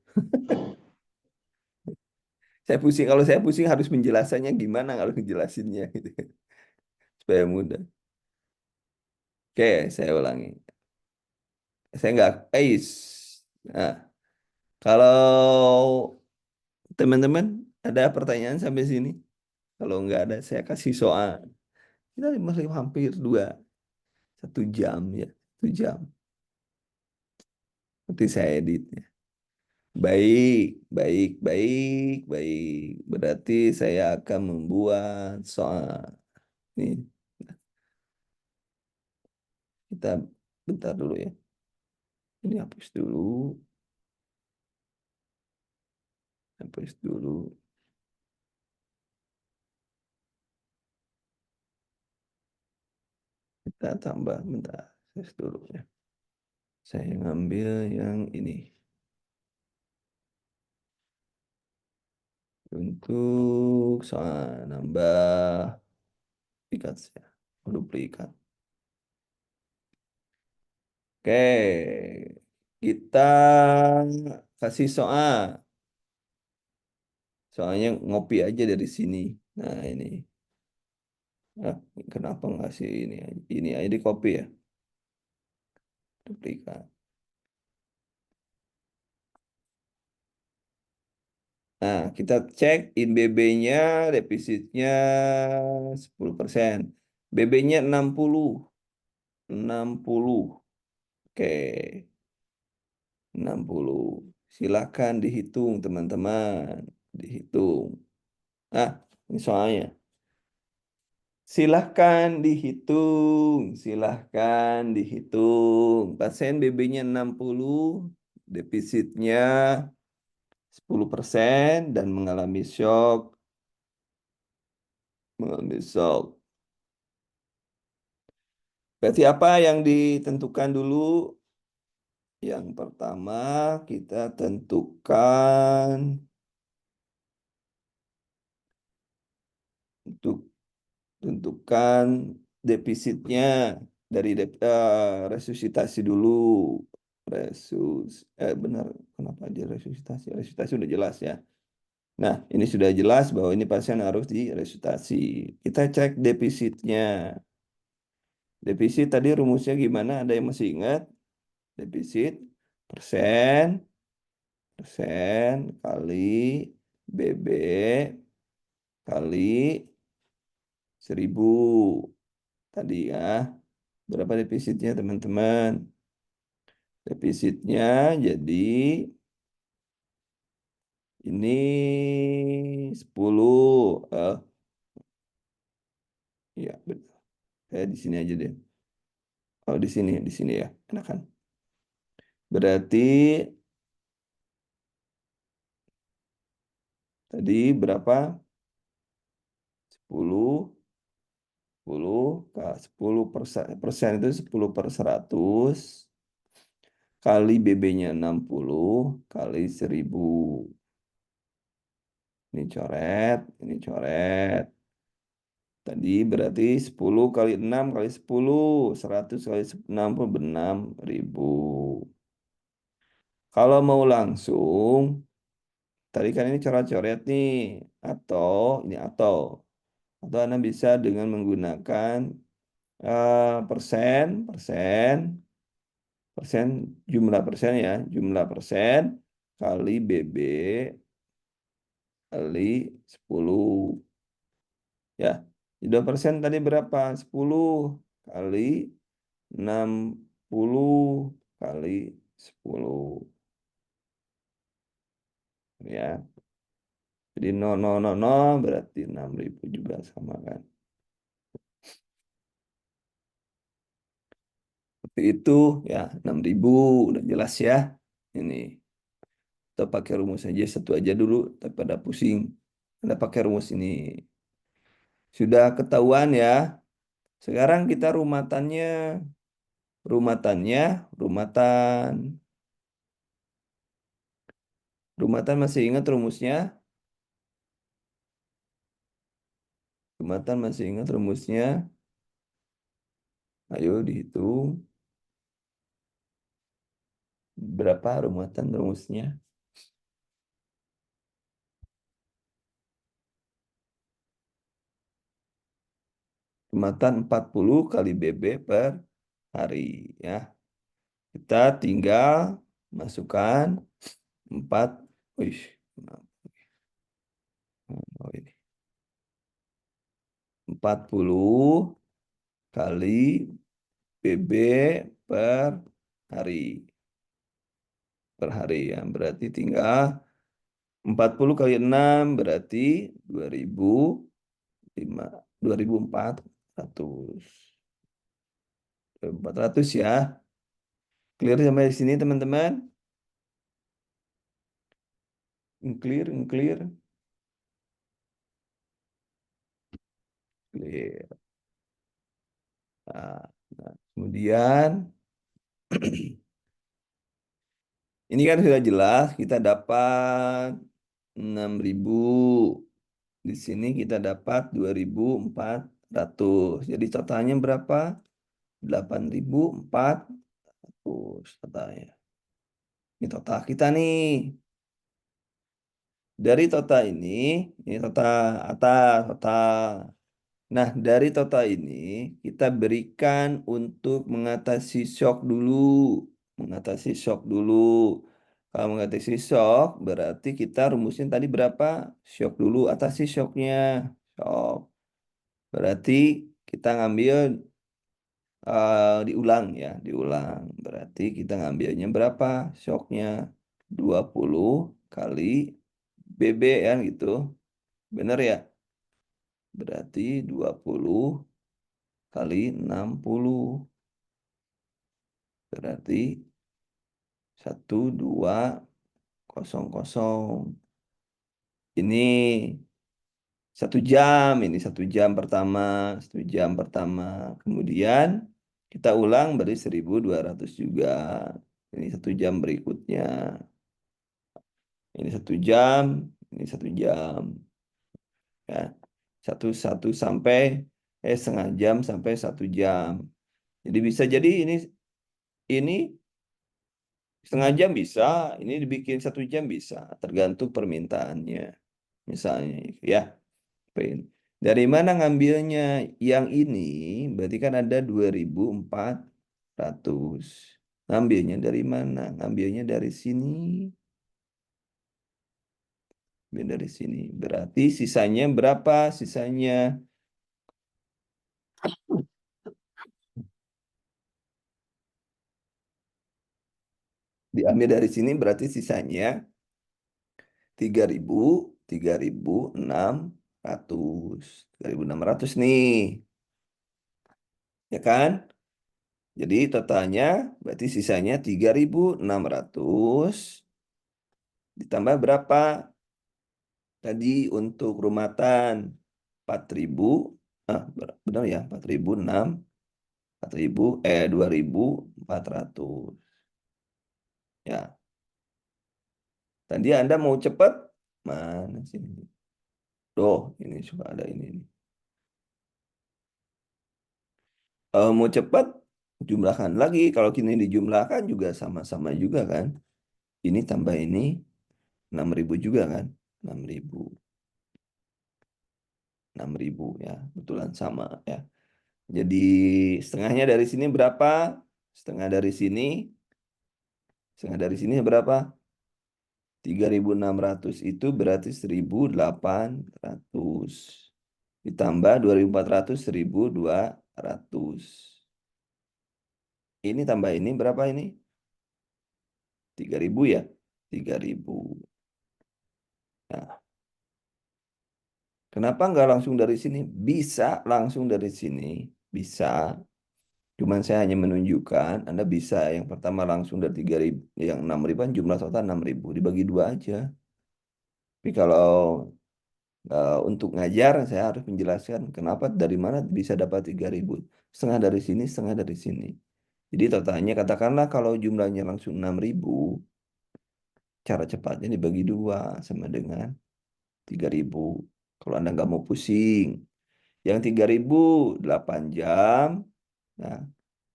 A: Saya pusing, kalau saya pusing harus menjelasannya gimana kalau ngejelasinnya gitu. Supaya mudah. Oke, saya ulangi. Saya nggak, nah, kalau teman-teman ada pertanyaan sampai sini? Kalau nggak ada, saya kasih soal. Kita masih hampir 1 jam ya, 1 jam. Nanti saya edit. Baik, baik, baik, baik. Berarti saya akan membuat soal. Nih, kita bentar dulu ya. Ini hapus dulu, hapus dulu. Kita tambah, bentar. Hapus dulu ya. Saya ngambil yang ini. Untuk soal nambah duplikat ya. Duplikat. Oke, kita kasih soal. Soalnya ngopi aja dari sini. Nah ini, ah, kenapa nggak sih ini aja di copy ya, duplikat. Nah kita cek in BB-nya, defisitnya 10%. BB-nya 60, 60. Oke, 60. Silakan dihitung teman-teman, dihitung. Ah, ini soalnya. Silahkan dihitung, silahkan dihitung. Pasien BB-nya 60, defisitnya 10% dan mengalami shock. Berarti apa yang ditentukan dulu? Yang pertama kita untuk tentukan defisitnya dari resusitasi dulu. Benar, kenapa dia resusitasi? Resusitasi udah jelas ya. Nah, ini sudah jelas bahwa ini pasien harus diresusitasi. Kita cek defisitnya. Defisit tadi rumusnya gimana? Ada yang masih ingat? Defisit persen, persen kali BB kali 1.000 tadi ya. Berapa defisitnya teman-teman? Defisitnya jadi ini 10. Ya, betul. Saya di sini aja deh. Oh, di sini ya, enakan. Berarti Tadi berapa? 10, 10, 10% itu 10/100 kali BB-nya 60 kali 1000. Ini coret, ini coret. Tadi berarti 10 kali 6 kali 10, 100 kali 66.000. Kalau mau langsung, tadi kan ini coret-coret nih, atau ini atau Anda bisa dengan menggunakan persen, persen, persen, jumlah persen ya, jumlah persen kali BB kali 10 ya. 2% tadi berapa? 10 kali 60 kali 10 ya. Jadi 0,000 berarti 6.000 juga sama kan. Seperti itu ya, 6.000 udah jelas ya. Ini kita pakai rumus aja satu aja dulu daripada pusing. Anda pakai rumus ini. Sudah ketahuan ya. Sekarang kita rumatannya. Rumatannya, rumatan. Rumatan masih ingat rumusnya? Rumatan masih ingat rumusnya? Ayo dihitung. Berapa rumatan rumusnya? Rumatan 40 kali BB per hari ya. Kita tinggal masukkan 4 wih, oh ini 40 kali BB per hari. Per hari ya. Berarti tinggal 40 kali 6 berarti 2005 2400. 400 ya. Clear sampai sini teman-teman? Clear, clear, clear. Nah, kemudian ini kan sudah jelas kita dapat 6.000. Di sini kita dapat 2.400. Jadi totalnya berapa? 8.400 totalnya. Ini total kita nih. Dari total ini total atas, total. Nah, dari total ini kita berikan untuk mengatasi shock dulu. Mengatasi shock dulu. Kalau mengatasi shock, berarti kita rumusin tadi berapa? Shock dulu, atasi shocknya. Shock. Berarti kita ngambil, diulang ya, diulang. Berarti kita ngambilnya berapa? Shocknya 20 kali BB ya gitu. Bener ya? Berarti 20 kali 60. Berarti 1200. Ini 1 jam. Ini 1 jam pertama. 1 jam pertama. Kemudian kita ulang berarti 1.200 juga. Ini 1 jam berikutnya. Ini 1 jam. Ini 1 jam. Ya. Satu sampai setengah jam sampai 1 jam. Jadi bisa jadi ini setengah jam bisa, ini dibikin 1 jam bisa, tergantung permintaannya. Misalnya, ya. Dari mana ngambilnya? Yang ini berarti kan ada 2.400. Ngambilnya dari mana? Ngambilnya dari sini. Ambil dari sini. Berarti sisanya berapa? Sisanya diambil dari sini berarti sisanya 3.000, 3.600. 3.600 nih. Ya kan? Jadi totalnya berarti sisanya 3.600 ditambah berapa? Tadi untuk rumatan 4.000, benar ya, 4.006, 4.000, 2.400. Ya, tadi Anda mau cepat? Mana sih? Oh, ini suka ada ini. Mau cepat, jumlahkan lagi. Kalau kini dijumlahkan juga sama-sama juga kan. Ini tambah ini 6.000 juga kan. 6.000, 6.000 ya. Betulan sama ya. Jadi setengahnya dari sini berapa? Setengah dari sini. Setengah dari sini berapa? 3.600 itu berarti 1.800. Ditambah 2.400, 1.200. Ini tambah ini berapa ini? 3.000 ya? 3.000. Nah, kenapa nggak langsung dari sini? Bisa langsung dari sini. Bisa. Cuman saya hanya menunjukkan Anda bisa yang pertama langsung dari 3.000, yang 6.000 kan jumlah total 6.000 dibagi dua aja. Tapi kalau untuk ngajar saya harus menjelaskan kenapa dari mana bisa dapat 3.000. Setengah dari sini, setengah dari sini. Jadi totalnya katakanlah kalau jumlahnya langsung 6.000, cara cepatnya dibagi dua sama dengan 3.000. Kalau Anda nggak mau pusing. Yang 3.000 8 jam. Nah,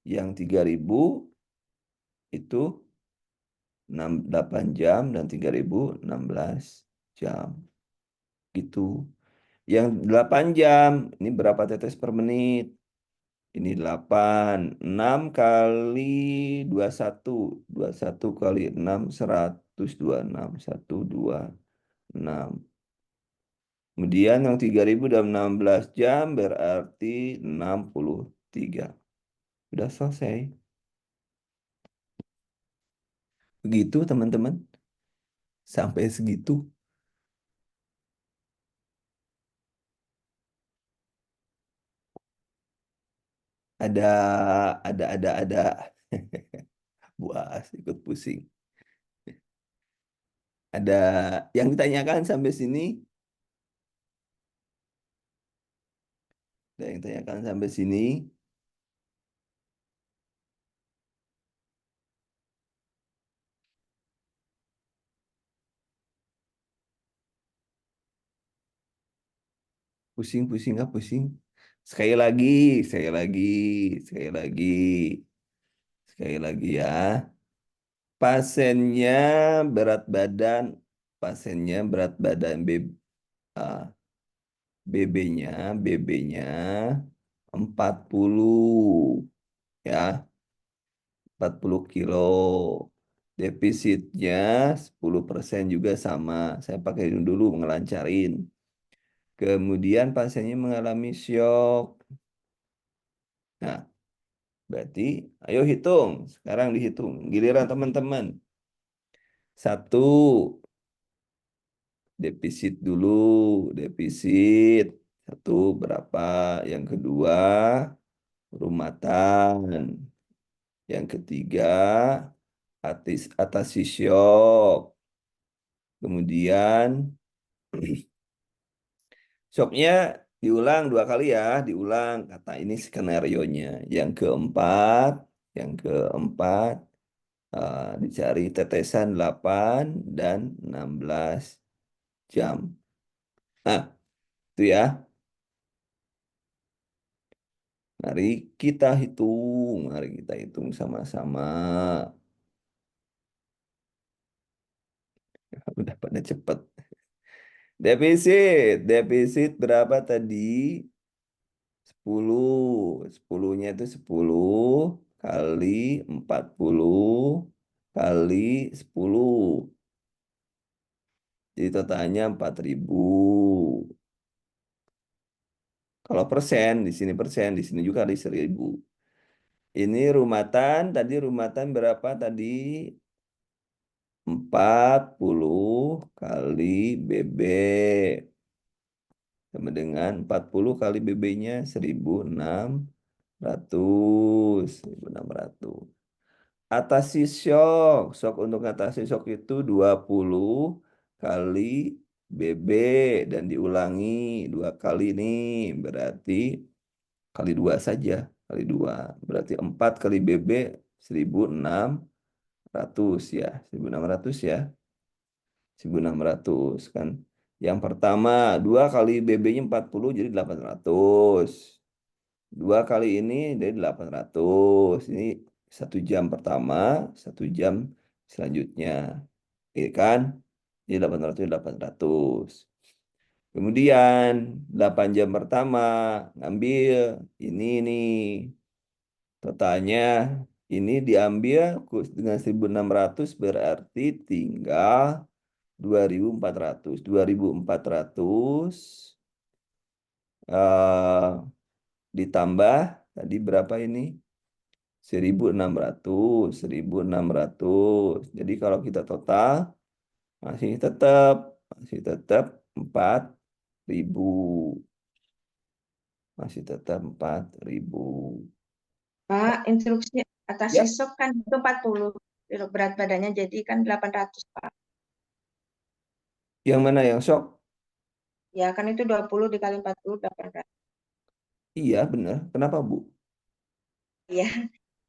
A: yang 3.000 itu 8 jam dan 3.000 16 jam. Gitu. Yang 8 jam, ini berapa tetes per menit? Ini 8, 6 kali 21, 21 kali 6, 126, 126. Kemudian yang 3.000 dalam 16 jam berarti 63. Sudah selesai. Begitu teman-teman. Sampai segitu. Ada, ada. Buas ikut pusing. Ada yang ditanyakan sampai sini? Ada yang ditanyakan sampai sini? Pusing, pusing, nggak pusing? Sekali lagi, sekali lagi, sekali lagi, sekali lagi ya. Pasiennya berat badan, pasiennya berat badan ah, BB-nya, BB-nya 40 ya, 40 kilo. Defisitnya 10% juga sama. Saya pakai dulu ngelancarin. Kemudian pasiennya mengalami syok. Nah, berarti ayo hitung. Sekarang dihitung. Giliran teman-teman. Satu, defisit dulu. Defisit. Satu berapa? Yang kedua, rumatan. Yang ketiga, atasi syok. Kemudian, syoknya diulang dua kali ya. Diulang. Kata ini skenario-nya. Yang keempat, dicari tetesan 8 dan 16 jam. Nah, itu ya. Mari kita hitung. Mari kita hitung sama-sama. Udah pada cepet. Defisit berapa tadi? 10. 10-nya itu 10 kali 40 kali 10. Jadi totalnya 4.000. Kalau persen, di sini persen, di sini juga ada 1.000. Ini rumatan, tadi rumatan berapa tadi? 40 kali BB. Sama dengan 40 kali BB-nya 1.600. 1.600. Atasi syok. Syok untuk atasi syok itu 20 kali BB dan diulangi 2 kali nih. Berarti kali 2 saja. Kali 2. Berarti 4 kali BB 1.600 ya. 1.600 ya. 1.600 kan. Yang pertama 2 kali BB-nya 40 jadi 800. 2 kali ini dari 800. Ini 1 jam pertama, 1 jam selanjutnya. Iya kan? Jadi 800, 800. Kemudian 8 jam pertama ngambil ini nih. Totalnya ini diambil dengan 1.600 berarti tinggal 2.400. 2.400 eh, ditambah tadi berapa ini? 1.600, 1.600. Jadi kalau kita total masih tetap masih tetap 4.000. Masih tetap 4.000.
C: Pak, instruksi atas
A: Ya,
C: sisop kan itu 40 kilo berat badannya jadi kan 800 Pak.
A: yang mana yang shock?
C: Ya kan itu 20 dikali 40 800.
A: Iya, benar. Kenapa, Bu?
C: Iya,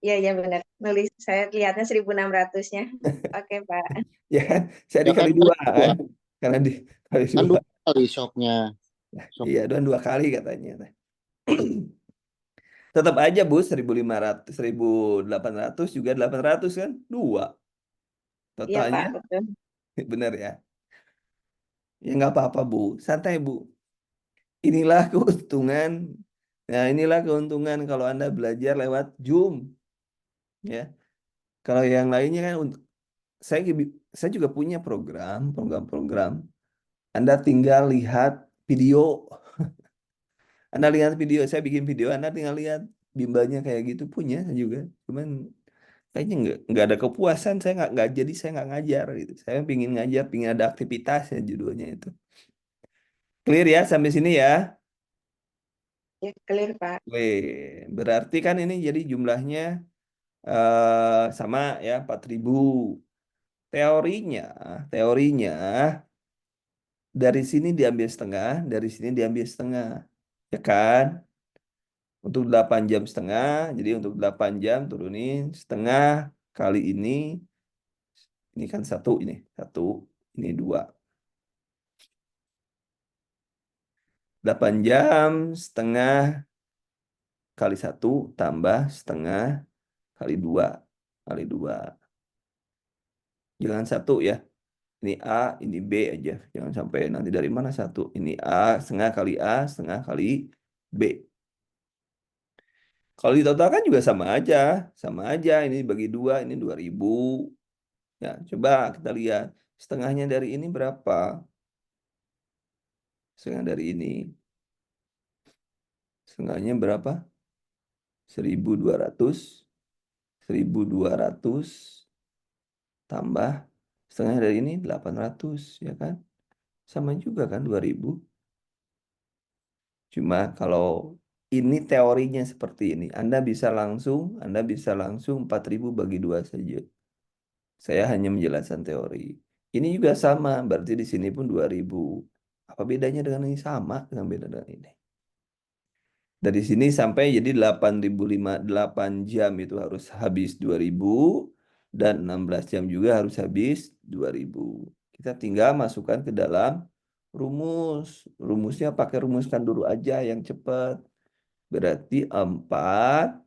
C: iya iya benar. Nulis saya lihatnya 1.600-nya. Oke, Pak.
A: Ya kan? Saya
B: Ya kan
A: dikali
B: kali
A: 2
B: dua.
A: kan? Karena dikali
B: Kan
A: 2.
B: 2 kali shocknya. Shock.
A: Iya, dan 2 kali katanya. Tetap aja, Bu, 1.500, 1.800 juga 800 kan? 2
C: Iya, Pak,
A: totalnya.
C: betul.
A: Benar ya? Ya nggak apa-apa, Bu. Santai, Bu. Inilah keuntungan. Nah, inilah keuntungan kalau Anda belajar lewat Zoom. Ya. Kalau yang lainnya kan, saya, saya juga punya program-program. Anda tinggal lihat video. Anda lihat video, saya bikin video, Anda tinggal lihat bimbelnya kayak gitu punya saya juga. Cuman kayaknya nggak ada kepuasan, saya nggak jadi saya nggak ngajar gitu. Saya pingin ngajar, pingin ada aktivitas ya judulnya itu. Clear ya sampai sini ya?
C: Ya, clear, Pak.
A: Berarti kan ini jadi jumlahnya sama ya 4.000. Teorinya, teorinya dari sini diambil setengah, dari sini diambil setengah. Ya kan? Untuk 8 jam setengah, jadi untuk 8 jam turunin setengah kali ini kan satu, ini 2. 8 jam setengah kali satu tambah setengah kali 2 kali 2. Jangan satu ya, ini A, ini B aja. Jangan sampai nanti dari mana satu. Ini A, setengah kali A, setengah kali B. Kalau ditotalkan juga sama aja. Sama aja, ini bagi 2, ini 2.000. Ya, coba kita lihat. Setengahnya dari ini berapa? Setengah dari ini. Setengahnya berapa? 1.200. 1.200 tambah setengah dari ini 800, ya kan? Sama juga kan 2.000. Cuma kalau ini teorinya seperti ini, Anda bisa langsung 4.000 bagi 2 saja. Saya hanya menjelaskan teori. Ini juga sama, berarti di sini pun 2.000. Apa bedanya dengan ini? Sama dengan beda dengan ini. Dari sini sampai jadi 8 jam itu harus habis 2.000 dan 16 jam juga harus habis 2.000. Kita tinggal masukkan ke dalam rumus. Rumusnya pakai rumuskan dulu aja yang cepat. Berarti 4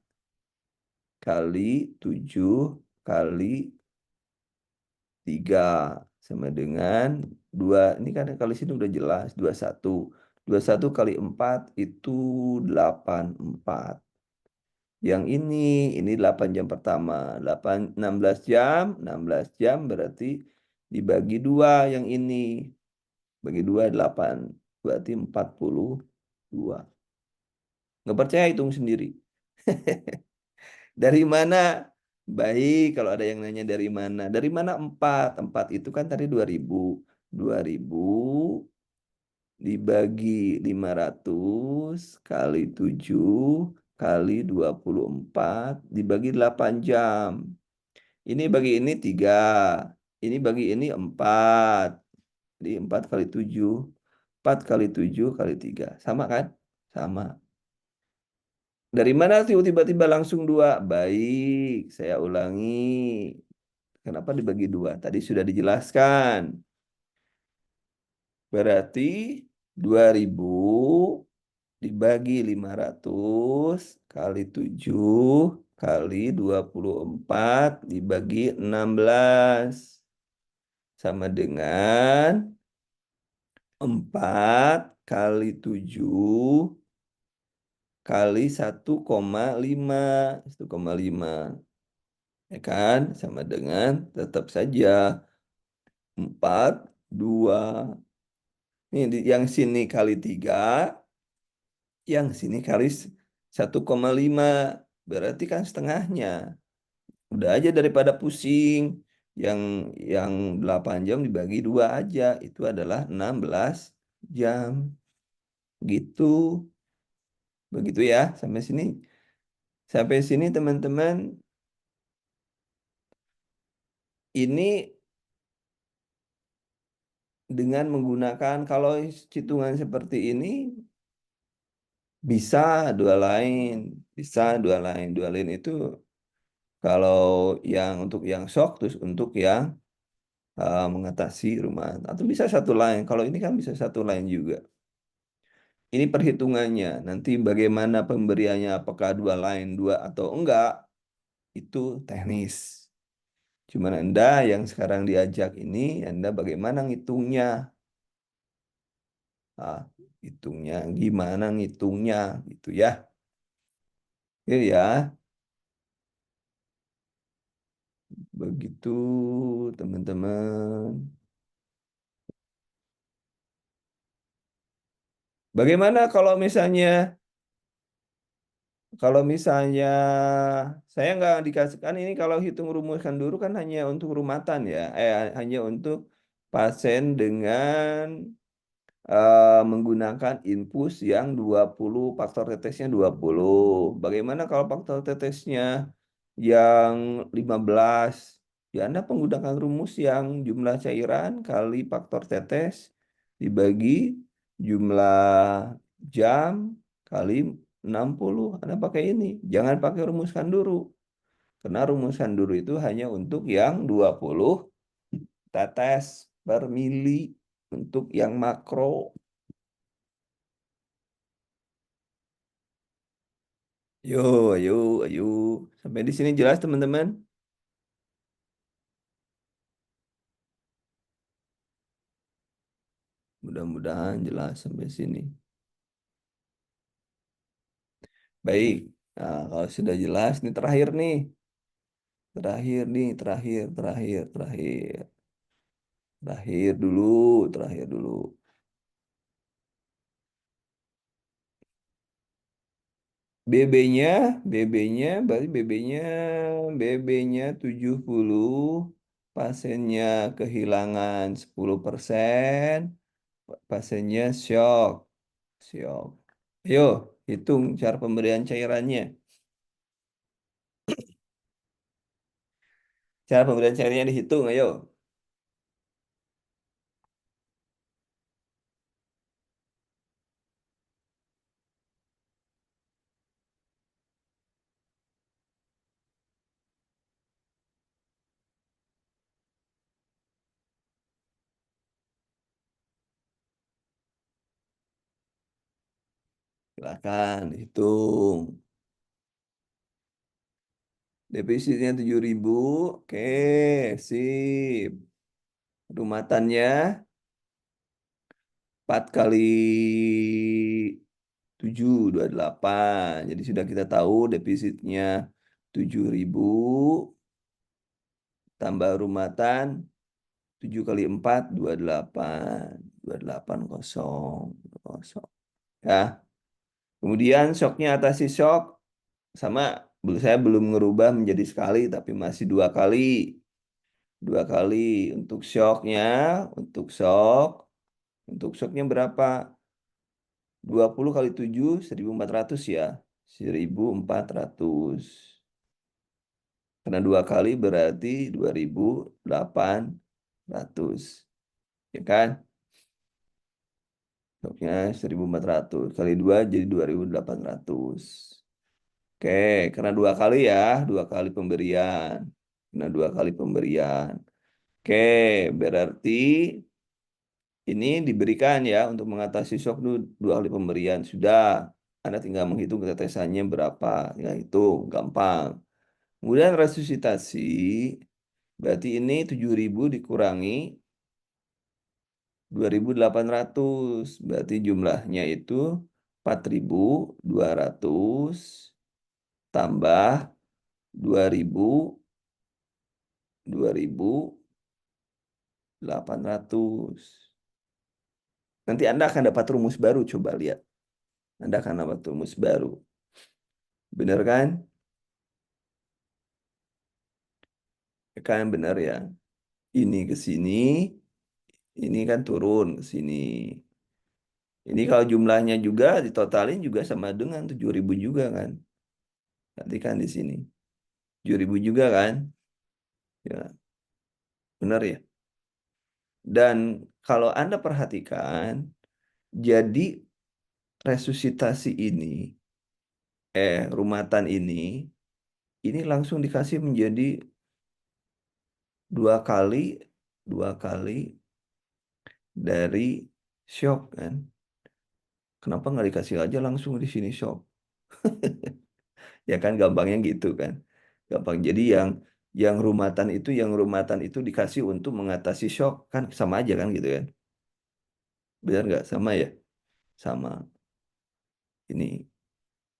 A: kali 7 kali 3 sama dengan 2. Ini kan kali sini udah jelas 21. 21 kali 4 itu 84. Yang ini 8 jam pertama. 16 jam, 16 jam berarti dibagi 2 yang ini. Bagi 2 8. Berarti 42. Nggak percaya hitung sendiri. Dari mana? Baik, kalau ada yang nanya dari mana? Dari mana 4? 4 itu kan tadi 2.000. 2.000 dibagi 500 kali 7 kali 24 dibagi 8 jam. Ini bagi ini 3. Ini bagi ini 4. Jadi 4 kali 7. 4 kali 7 kali 3. Sama kan? Sama. Dari mana tiba-tiba langsung 2? Baik, saya ulangi. Kenapa dibagi 2? Tadi sudah dijelaskan. Berarti 2000 dibagi 500 kali 7 kali 24 dibagi 16. Sama dengan 4 kali 7 kali 1,5. 1,5. Ya kan? Sama dengan tetap saja 4, 2. Ini yang sini kali 3, yang sini kali 1,5. Berarti kan setengahnya. Udah aja daripada pusing. Yang 8 jam dibagi 2 aja. Itu adalah 16 jam. Gitu. Begitu ya, sampai sini. Sampai sini teman-teman. Ini dengan menggunakan, kalau hitungan seperti ini, bisa dua lain. Bisa dua lain. Dua lain itu kalau yang untuk yang shock, terus untuk yang mengatasi rumah. Atau bisa satu lain. Kalau ini kan bisa satu lain juga. Ini perhitungannya. Nanti bagaimana pemberiannya, apakah dua lain, dua atau enggak, itu teknis. Cuman Anda yang sekarang diajak ini, Anda bagaimana ngitungnya? Ah, hitungnya, gimana ngitungnya, gitu ya. Itu ya. Begitu, teman-teman. Bagaimana kalau misalnya saya nggak dikasihkan ini, kalau hitung rumuskan dulu kan hanya untuk rumatan ya, hanya untuk pasien dengan menggunakan infus yang 20, faktor tetesnya 20. Bagaimana kalau faktor tetesnya yang 15? Ya Anda menggunakan rumus yang jumlah cairan kali faktor tetes dibagi jumlah jam kali 60. Anda pakai ini. Jangan pakai rumuskan dulu. Karena rumuskan dulu itu hanya untuk yang 20 tetes per mili untuk yang makro. Yo, ayo, ayo. Sampai di sini jelas, teman-teman? Mudah-mudahan jelas sampai sini. Baik. Nah, kalau sudah jelas, ini terakhir nih. Terakhir nih, terakhir, terakhir, terakhir. Terakhir dulu, terakhir dulu. BB-nya, BB-nya, berarti BB-nya 70, pasiennya kehilangan 10%, pasiennya shock. Shock. Ayo, hitung cara pemberian cairannya. Cara pemberian cairannya dihitung, ayo. Silakan hitung. Defisitnya 7.000. Oke, sip. Rumatannya 4 kali 7, 28. Jadi sudah kita tahu defisitnya 7.000 tambah rumatan 7 kali 4, 28. 28 kosong. Kosong. Ya. Kemudian shocknya atasi shock. Sama, saya belum ngerubah menjadi sekali, tapi masih 2 kali. 2 kali untuk shocknya. Untuk shocknya berapa? 20 kali 7, 1.400 ya. 1.400. Karena 2 kali berarti 2.800. Ya kan? Shocknya 1.400 kali 2 jadi 2.800. Oke, karena 2 kali ya, 2 kali pemberian. Karena 2 kali pemberian. Oke, berarti ini diberikan ya untuk mengatasi shock 2 kali pemberian. Sudah, Anda tinggal menghitung ketetesannya berapa. Ya itu gampang. Kemudian resusitasi, berarti ini 7.000 dikurangi 2.800. Berarti jumlahnya itu 4.200 tambah 2.800. Nanti Anda akan dapat rumus baru, coba lihat. Anda akan dapat rumus baru. Benar kan? Kan benar ya. Ini ke sini, ini kan turun ke sini. Ini kalau jumlahnya juga ditotalin juga sama dengan 7.000 juga kan. Nanti kan di sini. 7.000 juga kan? Ya, benar ya. Dan kalau Anda perhatikan, jadi resusitasi ini, rumatan ini langsung dikasih menjadi 2 kali, 2 kali dari shock kan. Kenapa nggak dikasih aja langsung di sini shock? Ya kan gampangnya gitu kan. Gampang. Jadi yang rumatan itu dikasih untuk mengatasi shock kan sama aja kan gitu kan. Benar nggak? Sama ya? Sama. Ini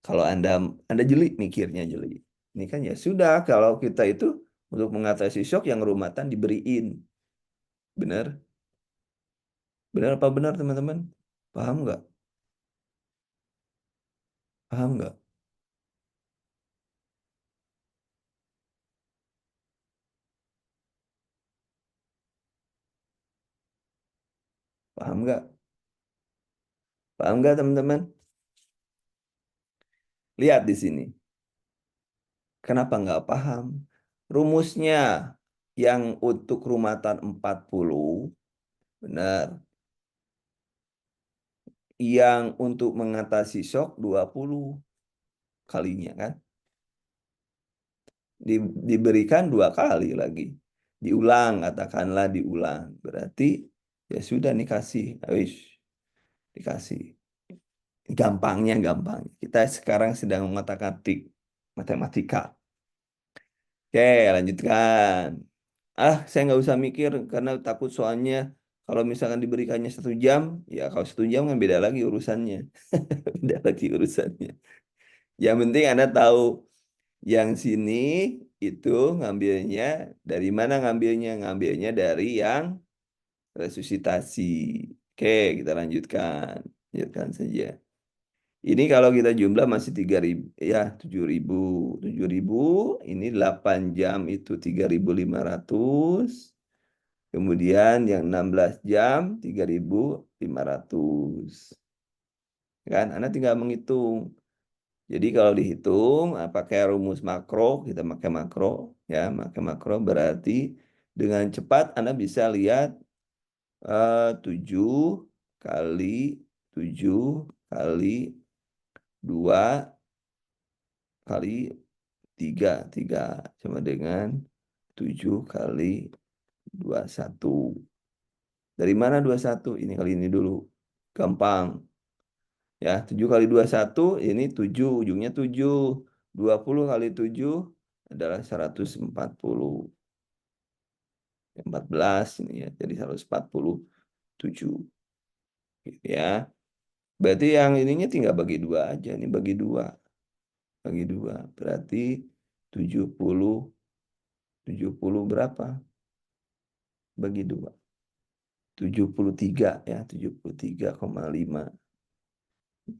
A: kalau Anda jeli mikirnya jeli. Ini kan ya sudah kalau kita itu untuk mengatasi shock yang rumatan diberiin. Benar? Benar apa benar teman-teman? Paham nggak? Paham nggak? Paham nggak? Paham nggak teman-teman? Lihat di sini. Kenapa nggak paham? Rumusnya yang untuk rumatan 40, benar. Yang untuk mengatasi shock 20 kalinya kan. Diberikan 2 kali lagi. Diulang, katakanlah diulang. Berarti ya sudah nih kasih. Dikasih. Gampangnya gampang. Kita sekarang sedang mengotak-atik matematika. Oke, lanjutkan. Saya nggak usah mikir karena takut soalnya kalau misalkan diberikannya 1 jam, ya kalau 1 jam kan beda lagi urusannya. Beda lagi urusannya. Yang penting Anda tahu yang sini itu ngambilnya dari mana ngambilnya? Ngambilnya dari yang resusitasi. Oke, kita lanjutkan. Lanjutkan saja. Ini kalau kita jumlah masih 3.000 ya 7.000. 7.000 ini 8 jam itu 3.500. Kemudian yang 16 jam 3.500. Kan Anda tinggal menghitung. Jadi kalau dihitung pakai rumus makro, kita pakai makro ya, pakai makro berarti dengan cepat Anda bisa lihat 7 kali 7 kali 2 kali 3 sama dengan 7 kali 21. Dari mana 21? Ini kali ini dulu. Gampang. Ya, 7 kali 21 ini 7, ujungnya 7. 20 kali 7 adalah 140. 14 ini ya, jadi 147. Gitu ya. Berarti yang ininya tinggal bagi 2 aja. Ini bagi 2. Bagi 2. Berarti 70. 70 berapa? Bagi 2. 73 ya, 73,5.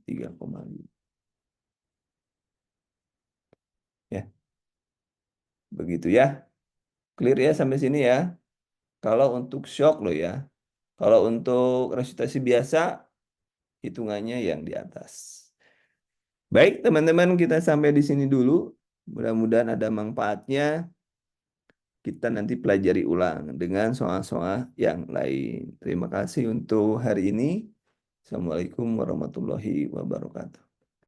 A: 3,5. Ya, begitu ya. Clear ya sampai sini ya. Kalau untuk shock loh ya. Kalau untuk resusitasi biasa, hitungannya yang di atas. Baik, teman-teman, kita sampai di sini dulu. Mudah-mudahan ada manfaatnya. Kita nanti pelajari ulang dengan soal-soal yang lain. Terima kasih untuk hari ini. Assalamualaikum warahmatullahi wabarakatuh.